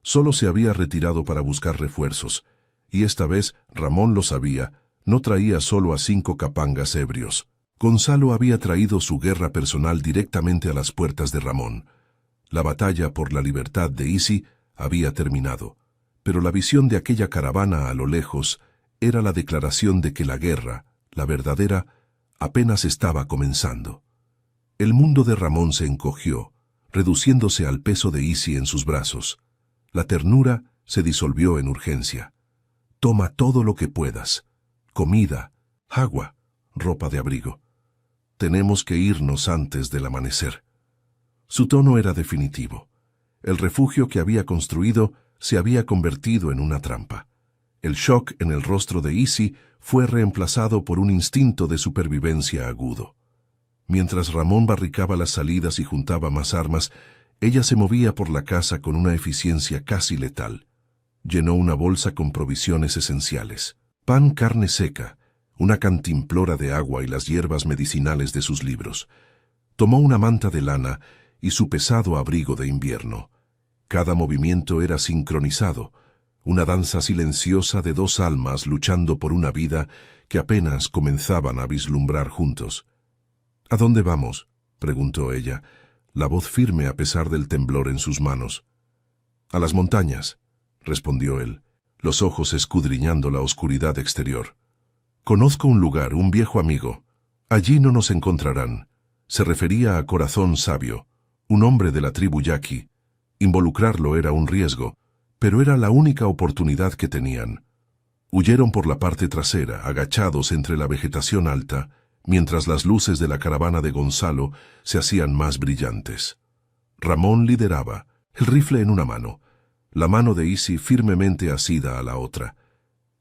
Solo se había retirado para buscar refuerzos, y esta vez, Ramón lo sabía, no traía solo a 5 capangas ebrios. Gonzalo había traído su guerra personal directamente a las puertas de Ramón. La batalla por la libertad de Isi había terminado, pero la visión de aquella caravana a lo lejos era la declaración de que la guerra, la verdadera, apenas estaba comenzando. El mundo de Ramón se encogió, reduciéndose al peso de Isi en sus brazos. La ternura se disolvió en urgencia. Toma todo lo que puedas. Comida, agua, ropa de abrigo. Tenemos que irnos antes del amanecer. Su tono era definitivo. El refugio que había construido se había convertido en una trampa. El shock en el rostro de Isi fue reemplazado por un instinto de supervivencia agudo. Mientras Ramón barricaba las salidas y juntaba más armas, ella se movía por la casa con una eficiencia casi letal. Llenó una bolsa con provisiones esenciales: pan, carne seca, una cantimplora de agua y las hierbas medicinales de sus libros. Tomó una manta de lana y su pesado abrigo de invierno. Cada movimiento era sincronizado, una danza silenciosa de 2 almas luchando por una vida que apenas comenzaban a vislumbrar juntos. —¿A dónde vamos? —preguntó ella, la voz firme a pesar del temblor en sus manos. —A las montañas —respondió él, los ojos escudriñando la oscuridad exterior. —Conozco un lugar, un viejo amigo. Allí no nos encontrarán. Se refería a Corazón Sabio, un hombre de la tribu yaqui. Involucrarlo era un riesgo, pero era la única oportunidad que tenían. Huyeron por la parte trasera, agachados entre la vegetación alta, mientras las luces de la caravana de Gonzalo se hacían más brillantes. Ramón lideraba, el rifle en una mano, la mano de Isi firmemente asida a la otra.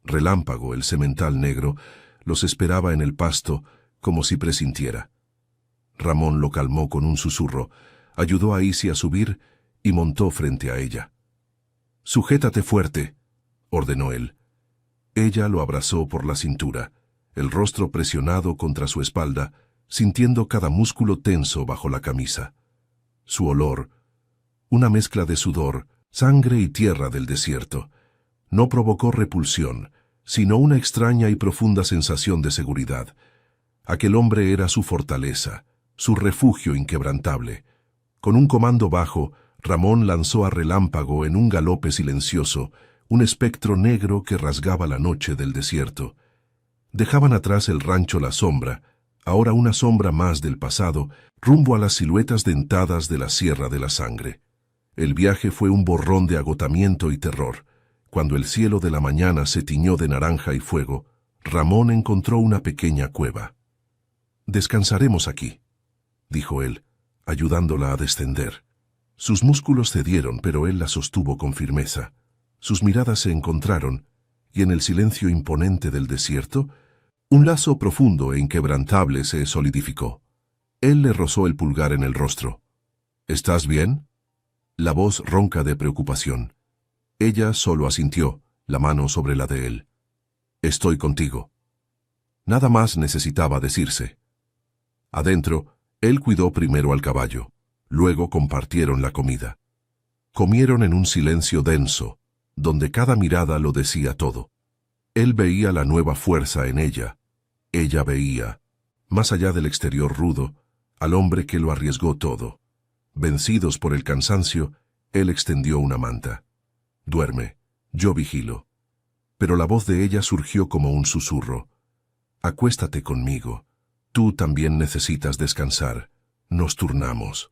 Relámpago, el semental negro, los esperaba en el pasto como si presintiera. Ramón lo calmó con un susurro, ayudó a Isi a subir y montó frente a ella. «Sujétate fuerte», ordenó él. Ella lo abrazó por la cintura, el rostro presionado contra su espalda, sintiendo cada músculo tenso bajo la camisa. Su olor, una mezcla de sudor, sangre y tierra del desierto, no provocó repulsión, sino una extraña y profunda sensación de seguridad. Aquel hombre era su fortaleza, su refugio inquebrantable. Con un comando bajo, Ramón lanzó a Relámpago en un galope silencioso, un espectro negro que rasgaba la noche del desierto. Dejaban atrás el rancho La Sombra, ahora una sombra más del pasado, rumbo a las siluetas dentadas de la Sierra de la Sangre. El viaje fue un borrón de agotamiento y terror. Cuando el cielo de la mañana se tiñó de naranja y fuego, Ramón encontró una pequeña cueva. «Descansaremos aquí», dijo él, ayudándola a descender. Sus músculos cedieron, pero él la sostuvo con firmeza. Sus miradas se encontraron, y en el silencio imponente del desierto, un lazo profundo e inquebrantable se solidificó. Él le rozó el pulgar en el rostro. «¿Estás bien?», la voz ronca de preocupación. Ella solo asintió, la mano sobre la de él. «Estoy contigo». Nada más necesitaba decirse. Adentro, él cuidó primero al caballo, luego compartieron la comida. Comieron en un silencio denso, donde cada mirada lo decía todo. Él veía la nueva fuerza en ella. Ella veía, más allá del exterior rudo, al hombre que lo arriesgó todo. Vencidos por el cansancio, él extendió una manta. «Duerme, yo vigilo». Pero la voz de ella surgió como un susurro. «Acuéstate conmigo. Tú también necesitas descansar. Nos turnamos».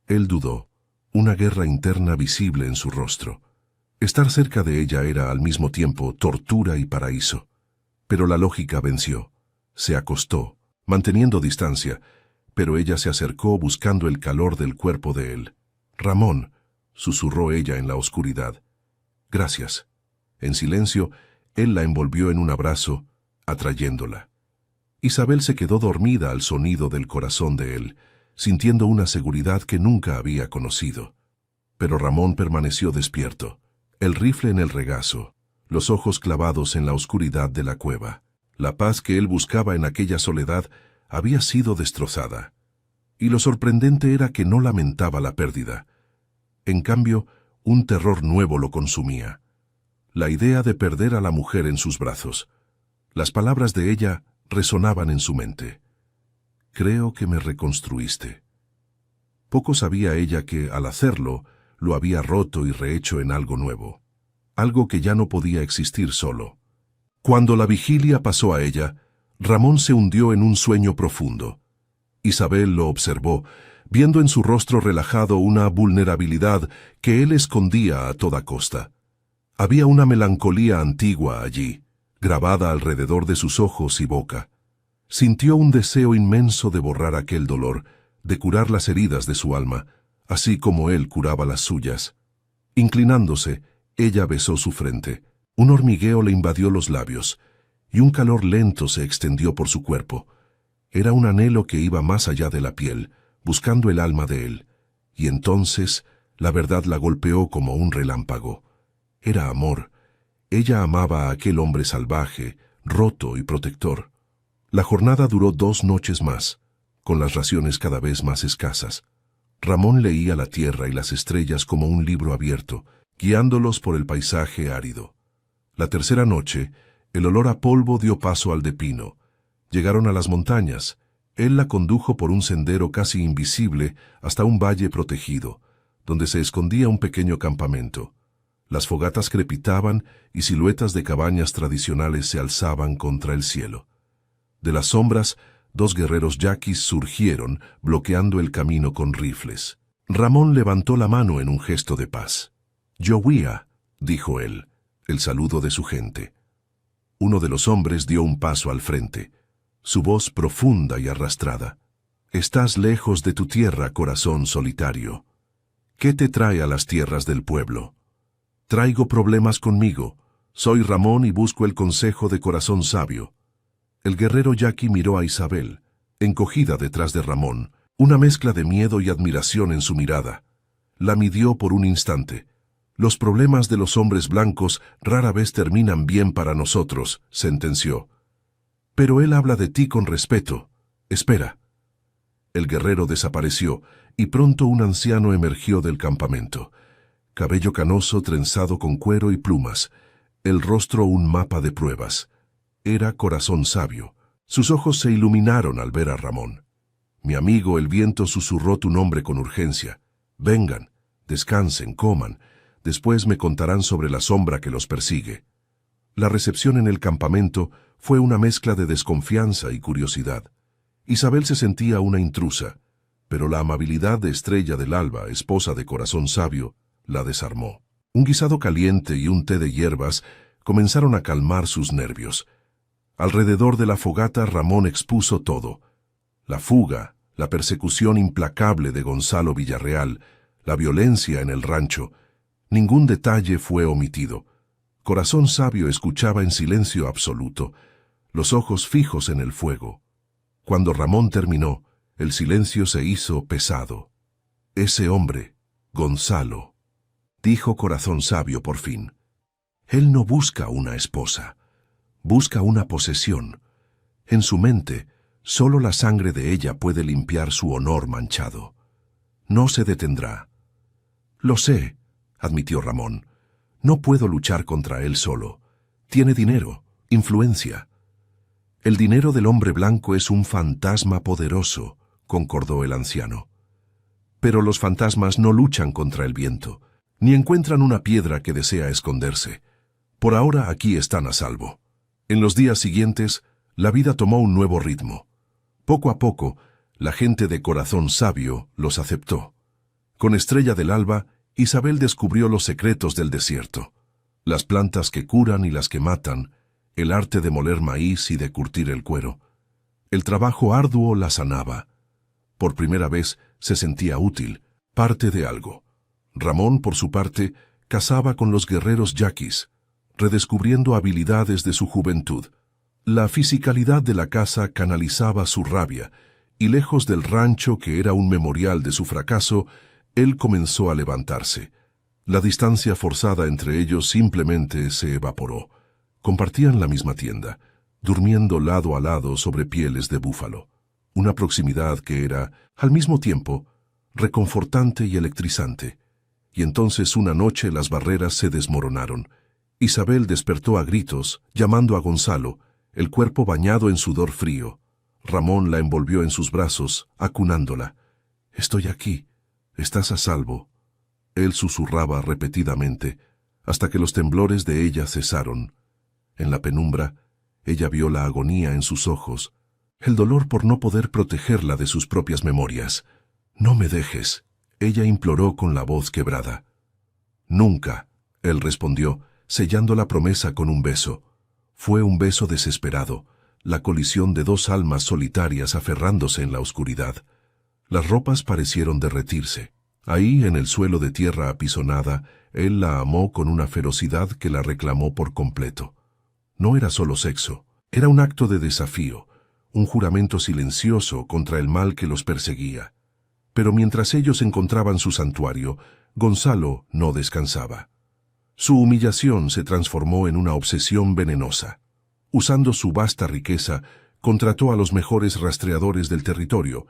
Él dudó, una guerra interna visible en su rostro. Estar cerca de ella era al mismo tiempo tortura y paraíso. Pero la lógica venció. Se acostó, manteniendo distancia, pero ella se acercó buscando el calor del cuerpo de él. «Ramón», susurró ella en la oscuridad. «Gracias». En silencio, él la envolvió en un abrazo, atrayéndola. Isabel se quedó dormida al sonido del corazón de él, sintiendo una seguridad que nunca había conocido. Pero Ramón permaneció despierto, el rifle en el regazo, los ojos clavados en la oscuridad de la cueva. La paz que él buscaba en aquella soledad había sido destrozada. Y lo sorprendente era que no lamentaba la pérdida. En cambio, un terror nuevo lo consumía. La idea de perder a la mujer en sus brazos. Las palabras de ella resonaban en su mente. «Creo que me reconstruiste». Poco sabía ella que, al hacerlo, lo había roto y rehecho en algo nuevo. Algo que ya no podía existir solo. Cuando la vigilia pasó a ella, Ramón se hundió en un sueño profundo. Isabel lo observó, viendo en su rostro relajado una vulnerabilidad que él escondía a toda costa. Había una melancolía antigua allí, grabada alrededor de sus ojos y boca. Sintió un deseo inmenso de borrar aquel dolor, de curar las heridas de su alma, así como él curaba las suyas. Inclinándose, ella besó su frente. Un hormigueo le invadió los labios, y un calor lento se extendió por su cuerpo. Era un anhelo que iba más allá de la piel, buscando el alma de él. Y entonces, la verdad la golpeó como un relámpago. Era amor. Ella amaba a aquel hombre salvaje, roto y protector. La jornada duró 2 noches más, con las raciones cada vez más escasas. Ramón leía la tierra y las estrellas como un libro abierto, guiándolos por el paisaje árido. La tercera noche, el olor a polvo dio paso al de pino. Llegaron a las montañas. Él la condujo por un sendero casi invisible hasta un valle protegido, donde se escondía un pequeño campamento. Las fogatas crepitaban y siluetas de cabañas tradicionales se alzaban contra el cielo. De las sombras, 2 guerreros yaquis surgieron, bloqueando el camino con rifles. Ramón levantó la mano en un gesto de paz. «Yowía», dijo él, el saludo de su gente. Uno de los hombres dio un paso al frente, su voz profunda y arrastrada. «Estás lejos de tu tierra, corazón solitario. ¿Qué te trae a las tierras del pueblo?» «Traigo problemas conmigo. Soy Ramón y busco el consejo de corazón sabio». El guerrero yaqui miró a Isabel, encogida detrás de Ramón, una mezcla de miedo y admiración en su mirada. La midió por un instante. «Los problemas de los hombres blancos rara vez terminan bien para nosotros», sentenció. «Pero él habla de ti con respeto. Espera». El guerrero desapareció, y pronto un anciano emergió del campamento. Cabello canoso trenzado con cuero y plumas, el rostro un mapa de pruebas. Era Corazón Sabio. Sus ojos se iluminaron al ver a Ramón. «Mi amigo, el viento susurró tu nombre con urgencia. Vengan, descansen, coman. Después me contarán sobre la sombra que los persigue». La recepción en el campamento fue una mezcla de desconfianza y curiosidad. Isabel se sentía una intrusa, pero la amabilidad de Estrella del Alba, esposa de Corazón Sabio, la desarmó. Un guisado caliente y un té de hierbas comenzaron a calmar sus nervios. Alrededor de la fogata Ramón expuso todo: la fuga, la persecución implacable de Gonzalo Villarreal, la violencia en el rancho. Ningún detalle fue omitido. Corazón Sabio escuchaba en silencio absoluto, los ojos fijos en el fuego. Cuando Ramón terminó, el silencio se hizo pesado. «Ese hombre, Gonzalo», dijo Corazón Sabio por fin. «Él no busca una esposa, busca una posesión. En su mente, solo la sangre de ella puede limpiar su honor manchado. No se detendrá». «Lo sé», admitió Ramón. «No puedo luchar contra él solo. Tiene dinero, influencia». «El dinero del hombre blanco es un fantasma poderoso», concordó el anciano. «Pero los fantasmas no luchan contra el viento, ni encuentran una piedra que desea esconderse. Por ahora aquí están a salvo». En los días siguientes, la vida tomó un nuevo ritmo. Poco a poco, la gente de Corazón Sabio los aceptó. Con Estrella del Alba, Isabel descubrió los secretos del desierto: las plantas que curan y las que matan, el arte de moler maíz y de curtir el cuero. El trabajo arduo la sanaba. Por primera vez se sentía útil, parte de algo. Ramón, por su parte, cazaba con los guerreros yaquis, redescubriendo habilidades de su juventud. La fisicalidad de la caza canalizaba su rabia, y lejos del rancho que era un memorial de su fracaso, él comenzó a levantarse. La distancia forzada entre ellos simplemente se evaporó. Compartían la misma tienda, durmiendo lado a lado sobre pieles de búfalo. Una proximidad que era, al mismo tiempo, reconfortante y electrizante. Y entonces una noche las barreras se desmoronaron. Isabel despertó a gritos, llamando a Gonzalo, el cuerpo bañado en sudor frío. Ramón la envolvió en sus brazos, acunándola. «Estoy aquí. Estás a salvo». Él susurraba repetidamente, hasta que los temblores de ella cesaron. En la penumbra, ella vio la agonía en sus ojos, el dolor por no poder protegerla de sus propias memorias. «No me dejes», ella imploró con la voz quebrada. «Nunca», él respondió, sellando la promesa con un beso. Fue un beso desesperado, la colisión de dos almas solitarias aferrándose en la oscuridad. Las ropas parecieron derretirse. Ahí, en el suelo de tierra apisonada, él la amó con una ferocidad que la reclamó por completo. No era solo sexo, era un acto de desafío, un juramento silencioso contra el mal que los perseguía. Pero mientras ellos encontraban su santuario, Gonzalo no descansaba. Su humillación se transformó en una obsesión venenosa. Usando su vasta riqueza, contrató a los mejores rastreadores del territorio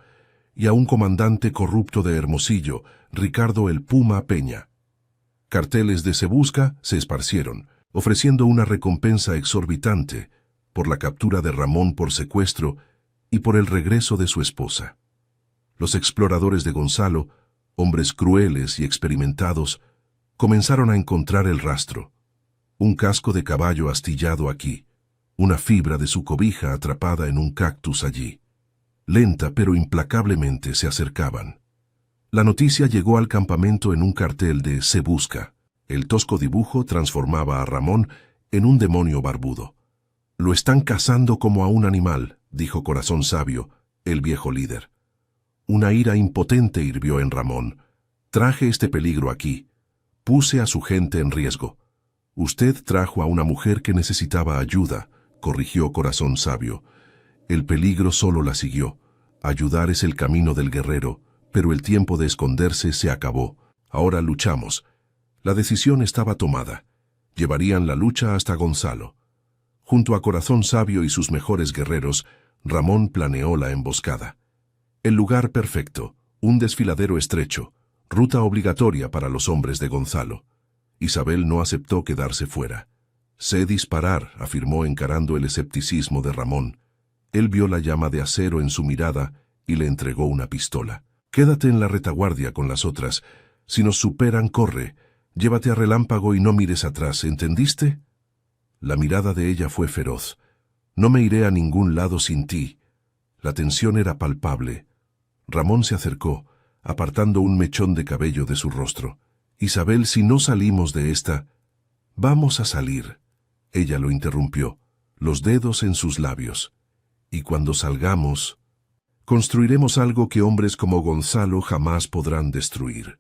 y a un comandante corrupto de Hermosillo, Ricardo el Puma Peña. Carteles de Se Busca se esparcieron, ofreciendo una recompensa exorbitante por la captura de Ramón por secuestro y por el regreso de su esposa. Los exploradores de Gonzalo, hombres crueles y experimentados, comenzaron a encontrar el rastro. Un casco de caballo astillado aquí, una fibra de su cobija atrapada en un cactus allí. Lenta pero implacablemente se acercaban. La noticia llegó al campamento en un cartel de Se Busca. El tosco dibujo transformaba a Ramón en un demonio barbudo. «Lo están cazando como a un animal», dijo Corazón Sabio, el viejo líder. Una ira impotente hirvió en Ramón. «Traje este peligro aquí. Puse a su gente en riesgo. Usted trajo a una mujer que necesitaba ayuda», corrigió Corazón Sabio. «El peligro solo la siguió. Ayudar es el camino del guerrero, pero el tiempo de esconderse se acabó. Ahora luchamos». La decisión estaba tomada. Llevarían la lucha hasta Gonzalo. Junto a Corazón Sabio y sus mejores guerreros, Ramón planeó la emboscada. El lugar perfecto, un desfiladero estrecho, ruta obligatoria para los hombres de Gonzalo. Isabel no aceptó quedarse fuera. «Sé disparar», afirmó encarando el escepticismo de Ramón. Él vio la llama de acero en su mirada y le entregó una pistola. «Quédate en la retaguardia con las otras. Si nos superan, corre. Llévate a Relámpago y no mires atrás, ¿entendiste?» La mirada de ella fue feroz. «No me iré a ningún lado sin ti». La tensión era palpable. Ramón se acercó, apartando un mechón de cabello de su rostro. «Isabel, si no salimos de esta...» «Vamos a salir». Ella lo interrumpió, los dedos en sus labios. «Y cuando salgamos, construiremos algo que hombres como Gonzalo jamás podrán destruir».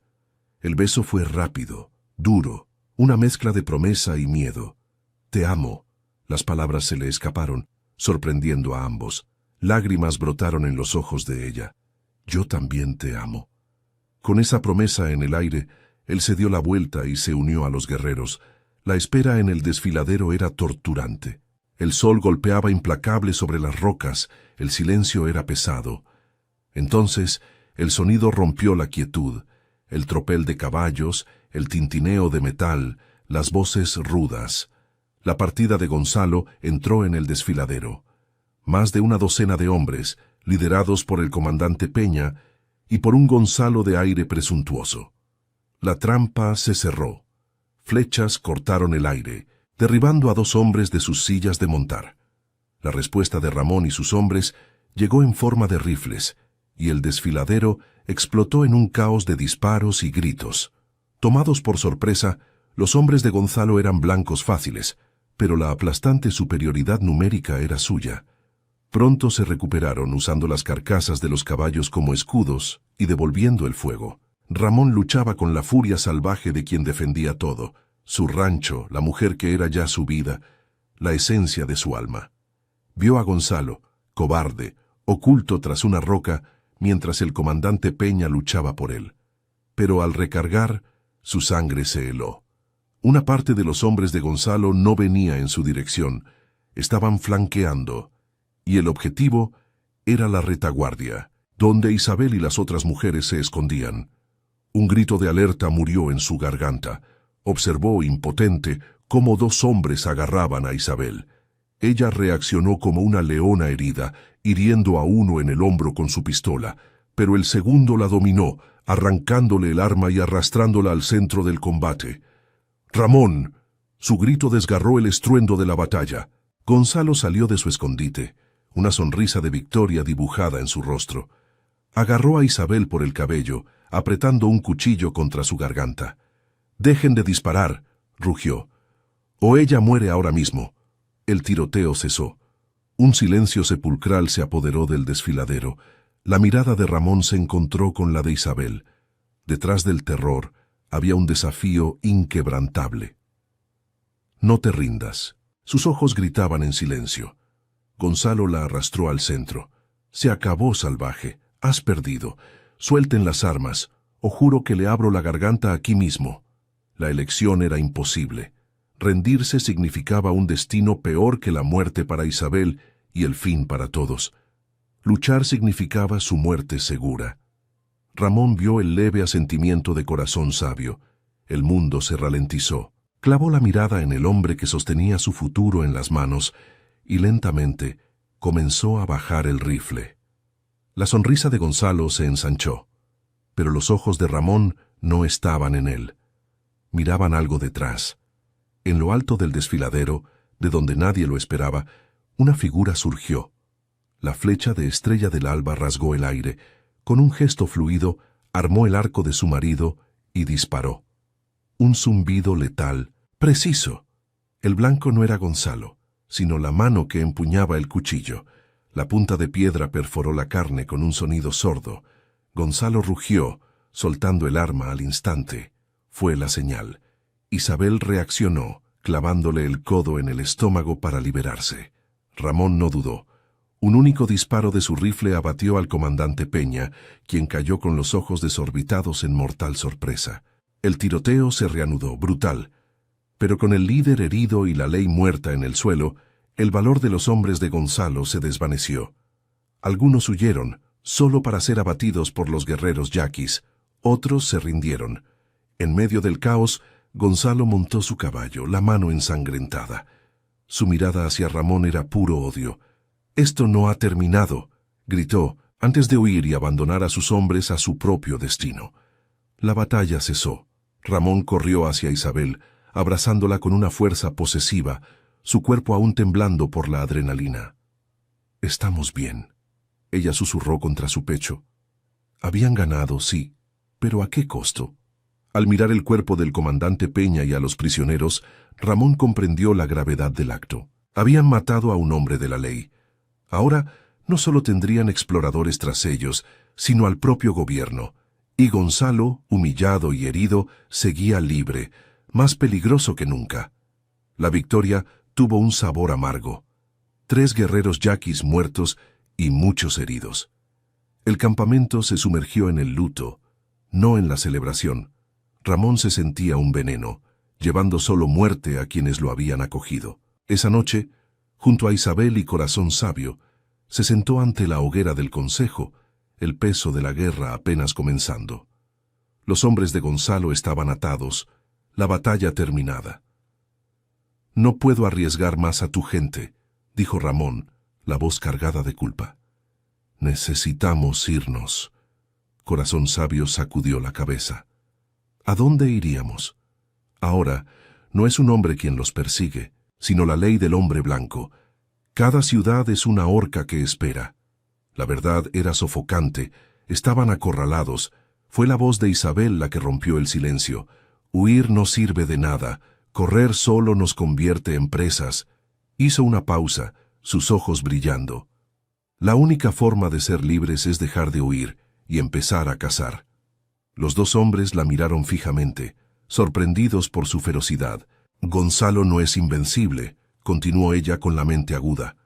El beso fue rápido, duro, una mezcla de promesa y miedo. «Te amo». Las palabras se le escaparon, sorprendiendo a ambos. Lágrimas brotaron en los ojos de ella. «Yo también te amo». Con esa promesa en el aire, él se dio la vuelta y se unió a los guerreros. La espera en el desfiladero era torturante. El sol golpeaba implacable sobre las rocas, el silencio era pesado. Entonces, el sonido rompió la quietud, el tropel de caballos, el tintineo de metal, las voces rudas. La partida de Gonzalo entró en el desfiladero. Más de una docena de hombres, liderados por el comandante Peña y por un Gonzalo de aire presuntuoso. La trampa se cerró. Flechas cortaron el aire, derribando a dos hombres de sus sillas de montar. La respuesta de Ramón y sus hombres llegó en forma de rifles, y el desfiladero explotó en un caos de disparos y gritos. Tomados por sorpresa, los hombres de Gonzalo eran blancos fáciles, pero la aplastante superioridad numérica era suya. Pronto se recuperaron usando las carcasas de los caballos como escudos y devolviendo el fuego. Ramón luchaba con la furia salvaje de quien defendía todo, su rancho, la mujer que era ya su vida, la esencia de su alma. Vio a Gonzalo, cobarde, oculto tras una roca, mientras el comandante Peña luchaba por él. Pero al recargar, su sangre se heló. Una parte de los hombres de Gonzalo no venía en su dirección, estaban flanqueando, y el objetivo era la retaguardia, donde Isabel y las otras mujeres se escondían. Un grito de alerta murió en su garganta. Observó, impotente, cómo dos hombres agarraban a Isabel. Ella reaccionó como una leona herida, hiriendo a uno en el hombro con su pistola, pero el segundo la dominó, arrancándole el arma y arrastrándola al centro del combate. ¡Ramón! Su grito desgarró el estruendo de la batalla. Gonzalo salió de su escondite, una sonrisa de victoria dibujada en su rostro. Agarró a Isabel por el cabello, apretando un cuchillo contra su garganta. «Dejen de disparar», rugió. «O ella muere ahora mismo». El tiroteo cesó. Un silencio sepulcral se apoderó del desfiladero. La mirada de Ramón se encontró con la de Isabel. Detrás del terror había un desafío inquebrantable. «No te rindas». Sus ojos gritaban en silencio. Gonzalo la arrastró al centro. «Se acabó, salvaje. Has perdido. Suelten las armas, o juro que le abro la garganta aquí mismo». La elección era imposible. Rendirse significaba un destino peor que la muerte para Isabel y el fin para todos. Luchar significaba su muerte segura. Ramón vio el leve asentimiento de Corazón Sabio. El mundo se ralentizó. Clavó la mirada en el hombre que sostenía su futuro en las manos y lentamente comenzó a bajar el rifle. La sonrisa de Gonzalo se ensanchó, pero los ojos de Ramón no estaban en él. Miraban algo detrás. En lo alto del desfiladero, de donde nadie lo esperaba, una figura surgió. La flecha de Estrella del Alba rasgó el aire. Con un gesto fluido, armó el arco de su marido y disparó. Un zumbido letal, preciso. El blanco no era Gonzalo, sino la mano que empuñaba el cuchillo. La punta de piedra perforó la carne con un sonido sordo. Gonzalo rugió, soltando el arma al instante. Fue la señal. Isabel reaccionó, clavándole el codo en el estómago para liberarse. Ramón no dudó. Un único disparo de su rifle abatió al comandante Peña, quien cayó con los ojos desorbitados en mortal sorpresa. El tiroteo se reanudó, brutal. Pero con el líder herido y la ley muerta en el suelo, el valor de los hombres de Gonzalo se desvaneció. Algunos huyeron, solo para ser abatidos por los guerreros yaquis. Otros se rindieron. En medio del caos, Gonzalo montó su caballo, la mano ensangrentada. Su mirada hacia Ramón era puro odio. «Esto no ha terminado», gritó, antes de huir y abandonar a sus hombres a su propio destino. La batalla cesó. Ramón corrió hacia Isabel, abrazándola con una fuerza posesiva, su cuerpo aún temblando por la adrenalina. «Estamos bien», ella susurró contra su pecho. Habían ganado, sí, pero ¿a qué costo? Al mirar el cuerpo del comandante Peña y a los prisioneros, Ramón comprendió la gravedad del acto. Habían matado a un hombre de la ley. Ahora no solo tendrían exploradores tras ellos, sino al propio gobierno. Y Gonzalo, humillado y herido, seguía libre, más peligroso que nunca. La victoria tuvo un sabor amargo. 3 guerreros yaquis muertos y muchos heridos. El campamento se sumergió en el luto, no en la celebración. Ramón se sentía un veneno, llevando solo muerte a quienes lo habían acogido. Esa noche, junto a Isabel y Corazón Sabio, se sentó ante la hoguera del consejo, el peso de la guerra apenas comenzando. Los hombres de Gonzalo estaban atados, la batalla terminada. «No puedo arriesgar más a tu gente», dijo Ramón, la voz cargada de culpa. «Necesitamos irnos». Corazón Sabio sacudió la cabeza. ¿A dónde iríamos? Ahora, no es un hombre quien los persigue, sino la ley del hombre blanco. Cada ciudad es una horca que espera. La verdad era sofocante, estaban acorralados. Fue la voz de Isabel la que rompió el silencio. Huir no sirve de nada, correr solo nos convierte en presas. Hizo una pausa, sus ojos brillando. La única forma de ser libres es dejar de huir y empezar a cazar. Los dos hombres la miraron fijamente, sorprendidos por su ferocidad. Gonzalo no es invencible, continuó ella con la mente aguda.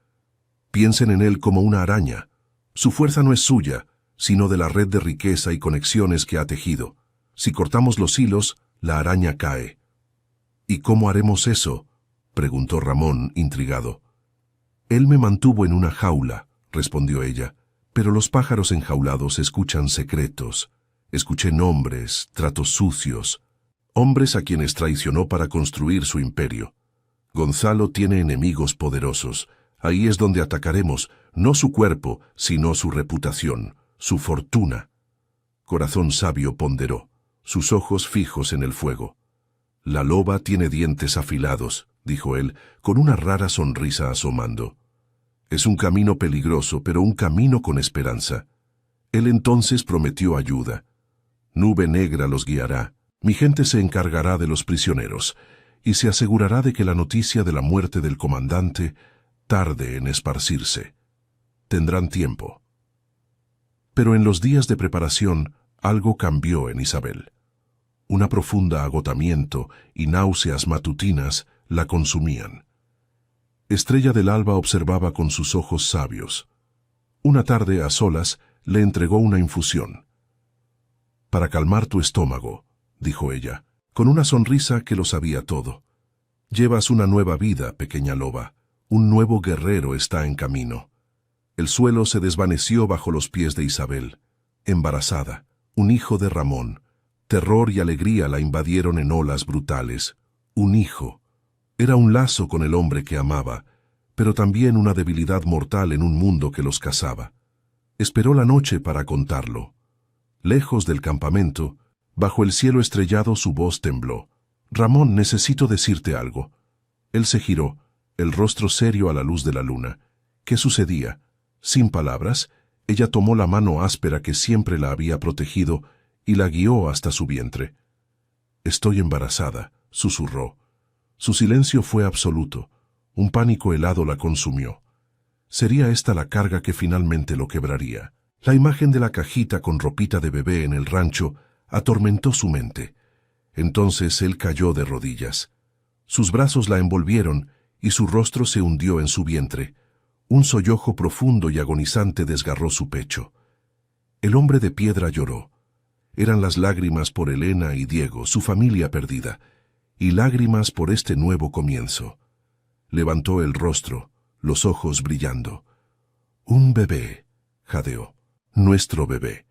Piensen en él como una araña. Su fuerza no es suya, sino de la red de riqueza y conexiones que ha tejido. Si cortamos los hilos, la araña cae. ¿Y cómo haremos eso?, preguntó Ramón, intrigado. Él me mantuvo en una jaula, respondió ella, pero los pájaros enjaulados escuchan secretos. Escuché nombres, tratos sucios, hombres a quienes traicionó para construir su imperio. Gonzalo tiene enemigos poderosos. Ahí es donde atacaremos, no su cuerpo, sino su reputación, su fortuna. Corazón Sabio ponderó, sus ojos fijos en el fuego. La loba tiene dientes afilados, dijo él, con una rara sonrisa asomando. Es un camino peligroso, pero un camino con esperanza. Él entonces prometió ayuda. Nube negra los guiará, mi gente se encargará de los prisioneros, y se asegurará de que la noticia de la muerte del comandante tarde en esparcirse. Tendrán tiempo. Pero en los días de preparación, algo cambió en Isabel. Una profunda agotamiento y náuseas matutinas la consumían. Estrella del Alba observaba con sus ojos sabios. Una tarde, a solas, le entregó una infusión. «Para calmar tu estómago», dijo ella, con una sonrisa que lo sabía todo. «Llevas una nueva vida, pequeña loba. Un nuevo guerrero está en camino». El suelo se desvaneció bajo los pies de Isabel. Embarazada, un hijo de Ramón. Terror y alegría la invadieron en olas brutales. Un hijo. Era un lazo con el hombre que amaba, pero también una debilidad mortal en un mundo que los cazaba. Esperó la noche para contarlo. Lejos del campamento, bajo el cielo estrellado, su voz tembló. «Ramón, necesito decirte algo». Él se giró, el rostro serio a la luz de la luna. ¿Qué sucedía? Sin palabras, ella tomó la mano áspera que siempre la había protegido y la guió hasta su vientre. «Estoy embarazada», susurró. Su silencio fue absoluto. Un pánico helado la consumió. Sería esta la carga que finalmente lo quebraría. La imagen de la cajita con ropita de bebé en el rancho atormentó su mente. Entonces él cayó de rodillas. Sus brazos la envolvieron y su rostro se hundió en su vientre. Un sollojo profundo y agonizante desgarró su pecho. El hombre de piedra lloró. Eran las lágrimas por Elena y Diego, su familia perdida, y lágrimas por este nuevo comienzo. Levantó el rostro, los ojos brillando. «Un bebé», jadeó. «Nuestro bebé».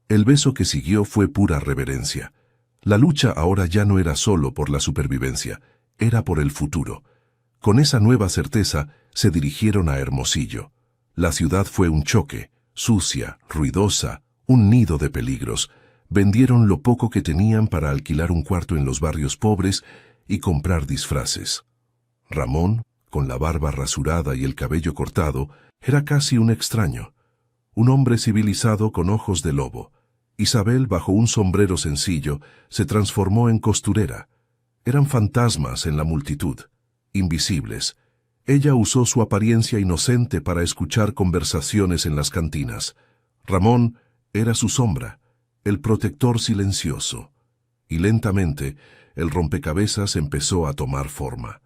El beso que siguió fue pura reverencia. La lucha ahora ya no era solo por la supervivencia, era por el futuro. Con esa nueva certeza se dirigieron a Hermosillo. La ciudad fue un choque, sucia, ruidosa, un nido de peligros. Vendieron lo poco que tenían para alquilar un cuarto en los barrios pobres y comprar disfraces. Ramón, con la barba rasurada y el cabello cortado, era casi un extraño. Un hombre civilizado con ojos de lobo. Isabel, bajo un sombrero sencillo, se transformó en costurera. Eran fantasmas en la multitud, invisibles. Ella usó su apariencia inocente para escuchar conversaciones en las cantinas. Ramón era su sombra, el protector silencioso. Y lentamente, el rompecabezas empezó a tomar forma.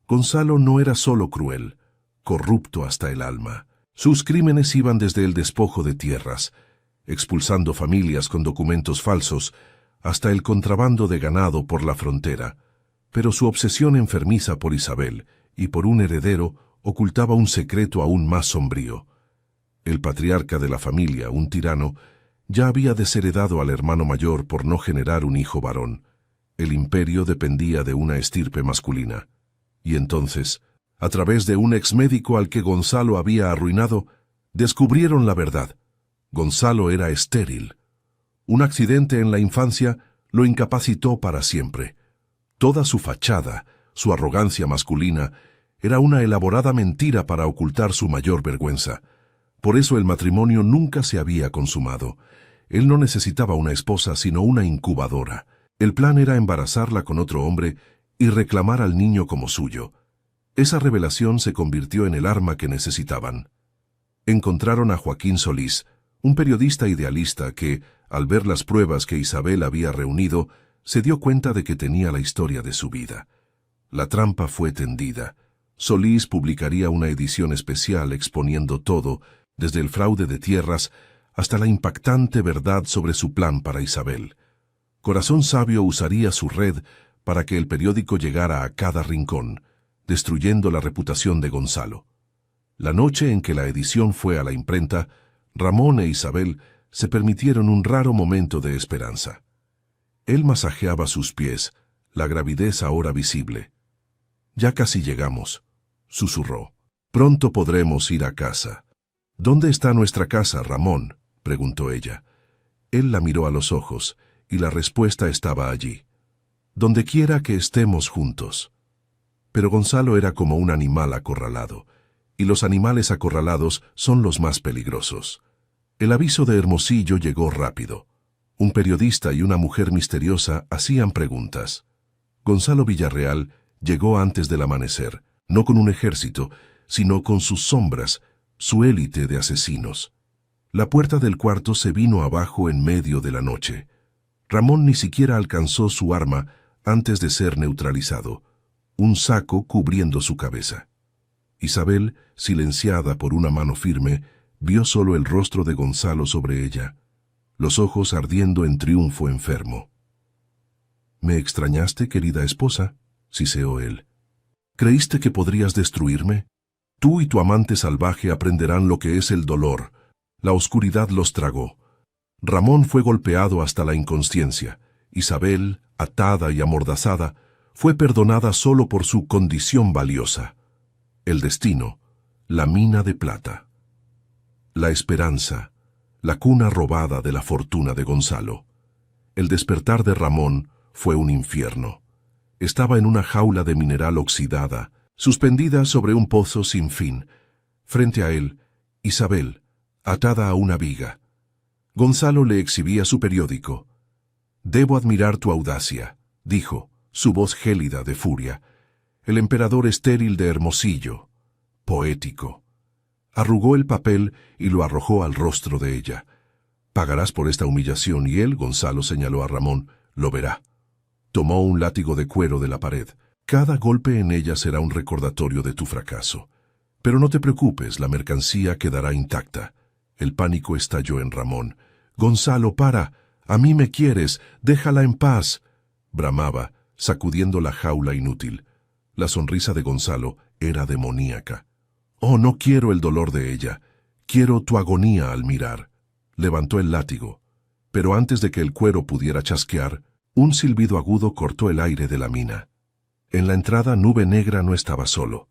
Gonzalo no era solo cruel, corrupto hasta el alma. Sus crímenes iban desde el despojo de tierras, expulsando familias con documentos falsos, hasta el contrabando de ganado por la frontera. Pero su obsesión enfermiza por Isabel y por un heredero ocultaba un secreto aún más sombrío. El patriarca de la familia, un tirano, ya había desheredado al hermano mayor por no generar un hijo varón. El imperio dependía de una estirpe masculina. Y entonces, a través de un exmédico al que Gonzalo había arruinado, descubrieron la verdad. Gonzalo era estéril. Un accidente en la infancia lo incapacitó para siempre. Toda su fachada, su arrogancia masculina, era una elaborada mentira para ocultar su mayor vergüenza. Por eso el matrimonio nunca se había consumado. Él no necesitaba una esposa, sino una incubadora. El plan era embarazarla con otro hombre y reclamar al niño como suyo. Esa revelación se convirtió en el arma que necesitaban. Encontraron a Joaquín Solís, un periodista idealista que, al ver las pruebas que Isabel había reunido, se dio cuenta de que tenía la historia de su vida. La trampa fue tendida. Solís publicaría una edición especial exponiendo todo, desde el fraude de tierras hasta la impactante verdad sobre su plan para Isabel. Corazón Sabio usaría su red para que el periódico llegara a cada rincón, destruyendo la reputación de Gonzalo. La noche en que la edición fue a la imprenta, Ramón e Isabel se permitieron un raro momento de esperanza. Él masajeaba sus pies, la gravidez ahora visible. «Ya casi llegamos», susurró. «Pronto podremos ir a casa». «¿Dónde está nuestra casa, Ramón?», preguntó ella. Él la miró a los ojos, y la respuesta estaba allí. «Donde quiera que estemos juntos». Pero Gonzalo era como un animal acorralado, y los animales acorralados son los más peligrosos. El aviso de Hermosillo llegó rápido. Un periodista y una mujer misteriosa hacían preguntas. Gonzalo Villarreal llegó antes del amanecer, no con un ejército, sino con sus sombras, su élite de asesinos. La puerta del cuarto se vino abajo en medio de la noche. Ramón ni siquiera alcanzó su arma antes de ser neutralizado, un saco cubriendo su cabeza. Isabel, silenciada por una mano firme, vio solo el rostro de Gonzalo sobre ella, los ojos ardiendo en triunfo enfermo. «¿Me extrañaste, querida esposa?», siseó él. «¿Creíste que podrías destruirme? Tú y tu amante salvaje aprenderán lo que es el dolor. La oscuridad los tragó». Ramón fue golpeado hasta la inconsciencia. Isabel, atada y amordazada, fue perdonada solo por su condición valiosa. El destino, la mina de plata. La esperanza, la cuna robada de la fortuna de Gonzalo. El despertar de Ramón fue un infierno. Estaba en una jaula de mineral oxidada, suspendida sobre un pozo sin fin. Frente a él, Isabel, atada a una viga. Gonzalo le exhibía su periódico. «Debo admirar tu audacia», dijo, su voz gélida de furia. «El emperador estéril de Hermosillo». Poético. Arrugó el papel y lo arrojó al rostro de ella. «Pagarás por esta humillación», y él, Gonzalo señaló a Ramón, «lo verá». Tomó un látigo de cuero de la pared. «Cada golpe en ella será un recordatorio de tu fracaso. Pero no te preocupes, la mercancía quedará intacta». El pánico estalló en Ramón. «Gonzalo, para. A mí me quieres. Déjala en paz», bramaba, sacudiendo la jaula inútil. La sonrisa de Gonzalo era demoníaca. «Oh, no quiero el dolor de ella. Quiero tu agonía al mirar». Levantó el látigo. Pero antes de que el cuero pudiera chasquear, un silbido agudo cortó el aire de la mina. En la entrada, Nube Negra no estaba solo.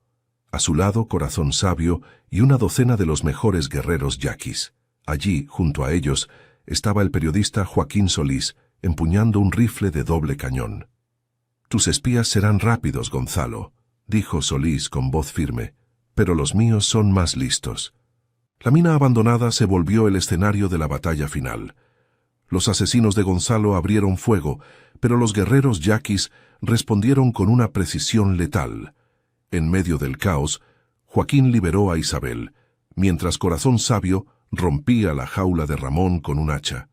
A su lado, Corazón Sabio y una docena de los mejores guerreros yaquis. Allí, junto a ellos, estaba el periodista Joaquín Solís, empuñando un rifle de doble cañón. «Tus espías serán rápidos, Gonzalo», dijo Solís con voz firme, «pero los míos son más listos». La mina abandonada se volvió el escenario de la batalla final. Los asesinos de Gonzalo abrieron fuego, pero los guerreros yaquis respondieron con una precisión letal. En medio del caos, Joaquín liberó a Isabel, mientras Corazón Sabio rompía la jaula de Ramón con un hacha.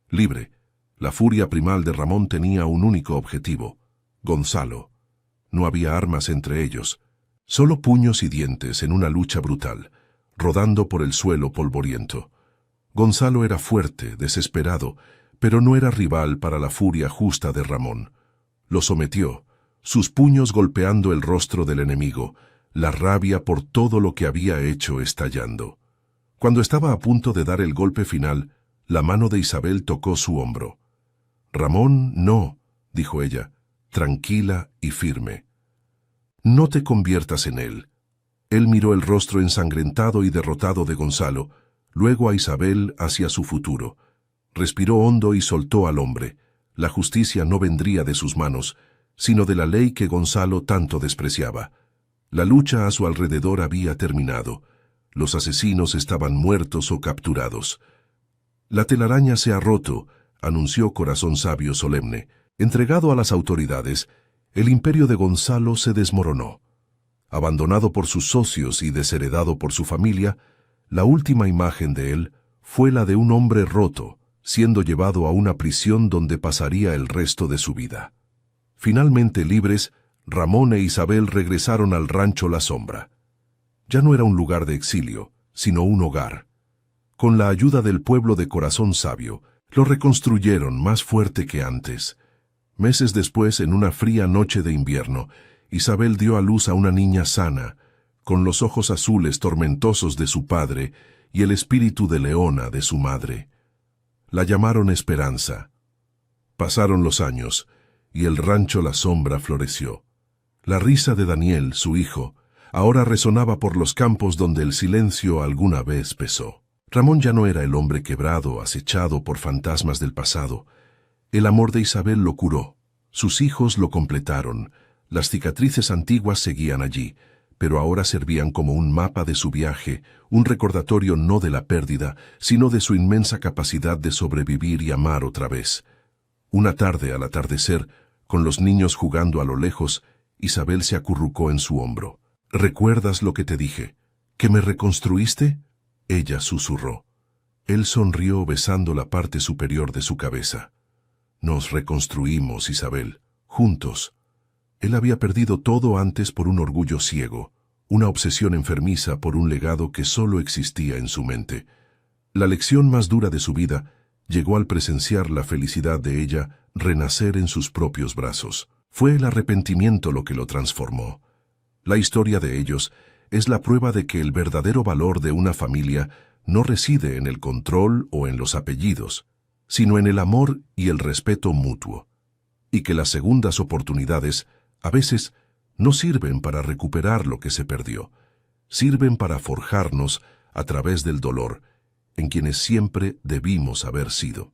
Libre, la furia primal de Ramón tenía un único objetivo: Gonzalo. No había armas entre ellos, solo puños y dientes en una lucha brutal, rodando por el suelo polvoriento. Gonzalo era fuerte, desesperado, pero no era rival para la furia justa de Ramón. Lo sometió, sus puños golpeando el rostro del enemigo, la rabia por todo lo que había hecho estallando. Cuando estaba a punto de dar el golpe final, la mano de Isabel tocó su hombro. «Ramón, no», dijo ella, tranquila y firme. «No te conviertas en él». Él miró el rostro ensangrentado y derrotado de Gonzalo, luego a Isabel hacia su futuro. Respiró hondo y soltó al hombre. La justicia no vendría de sus manos, sino de la ley que Gonzalo tanto despreciaba. La lucha a su alrededor había terminado. Los asesinos estaban muertos o capturados. «La telaraña se ha roto», anunció Corazón Sabio solemne. Entregado a las autoridades, el imperio de Gonzalo se desmoronó. Abandonado por sus socios y desheredado por su familia, La última imagen de él fue la de un hombre roto, siendo llevado a una prisión donde pasaría el resto de su vida. Finalmente libres, Ramón e Isabel regresaron al rancho La Sombra. Ya no era un lugar de exilio, sino un hogar. Con la ayuda del pueblo de corazón sabio, lo reconstruyeron más fuerte que antes. Meses después, en una fría noche de invierno, Isabel dio a luz a una niña sana, con los ojos azules tormentosos de su padre y el espíritu de leona de su madre. La llamaron Esperanza. Pasaron los años, y el rancho La Sombra floreció. La risa de Daniel, su hijo, ahora resonaba por los campos donde el silencio alguna vez pesó. Ramón ya no era el hombre quebrado, acechado por fantasmas del pasado. El amor de Isabel lo curó. Sus hijos lo completaron. Las cicatrices antiguas seguían allí, pero ahora servían como un mapa de su viaje, un recordatorio no de la pérdida, sino de su inmensa capacidad de sobrevivir y amar otra vez. Una tarde, al atardecer, con los niños jugando a lo lejos, Isabel se acurrucó en su hombro. «¿Recuerdas lo que te dije? ¿Que me reconstruiste?», ella susurró. Él sonrió besando la parte superior de su cabeza. «Nos reconstruimos, Isabel, juntos». Él había perdido todo antes por un orgullo ciego, una obsesión enfermiza por un legado que solo existía en su mente. La lección más dura de su vida llegó al presenciar la felicidad de ella renacer en sus propios brazos. Fue el arrepentimiento lo que lo transformó. La historia de ellos es la prueba de que el verdadero valor de una familia no reside en el control o en los apellidos, sino en el amor y el respeto mutuo, y que las segundas oportunidades a veces no sirven para recuperar lo que se perdió, sirven para forjarnos a través del dolor, en quienes siempre debimos haber sido.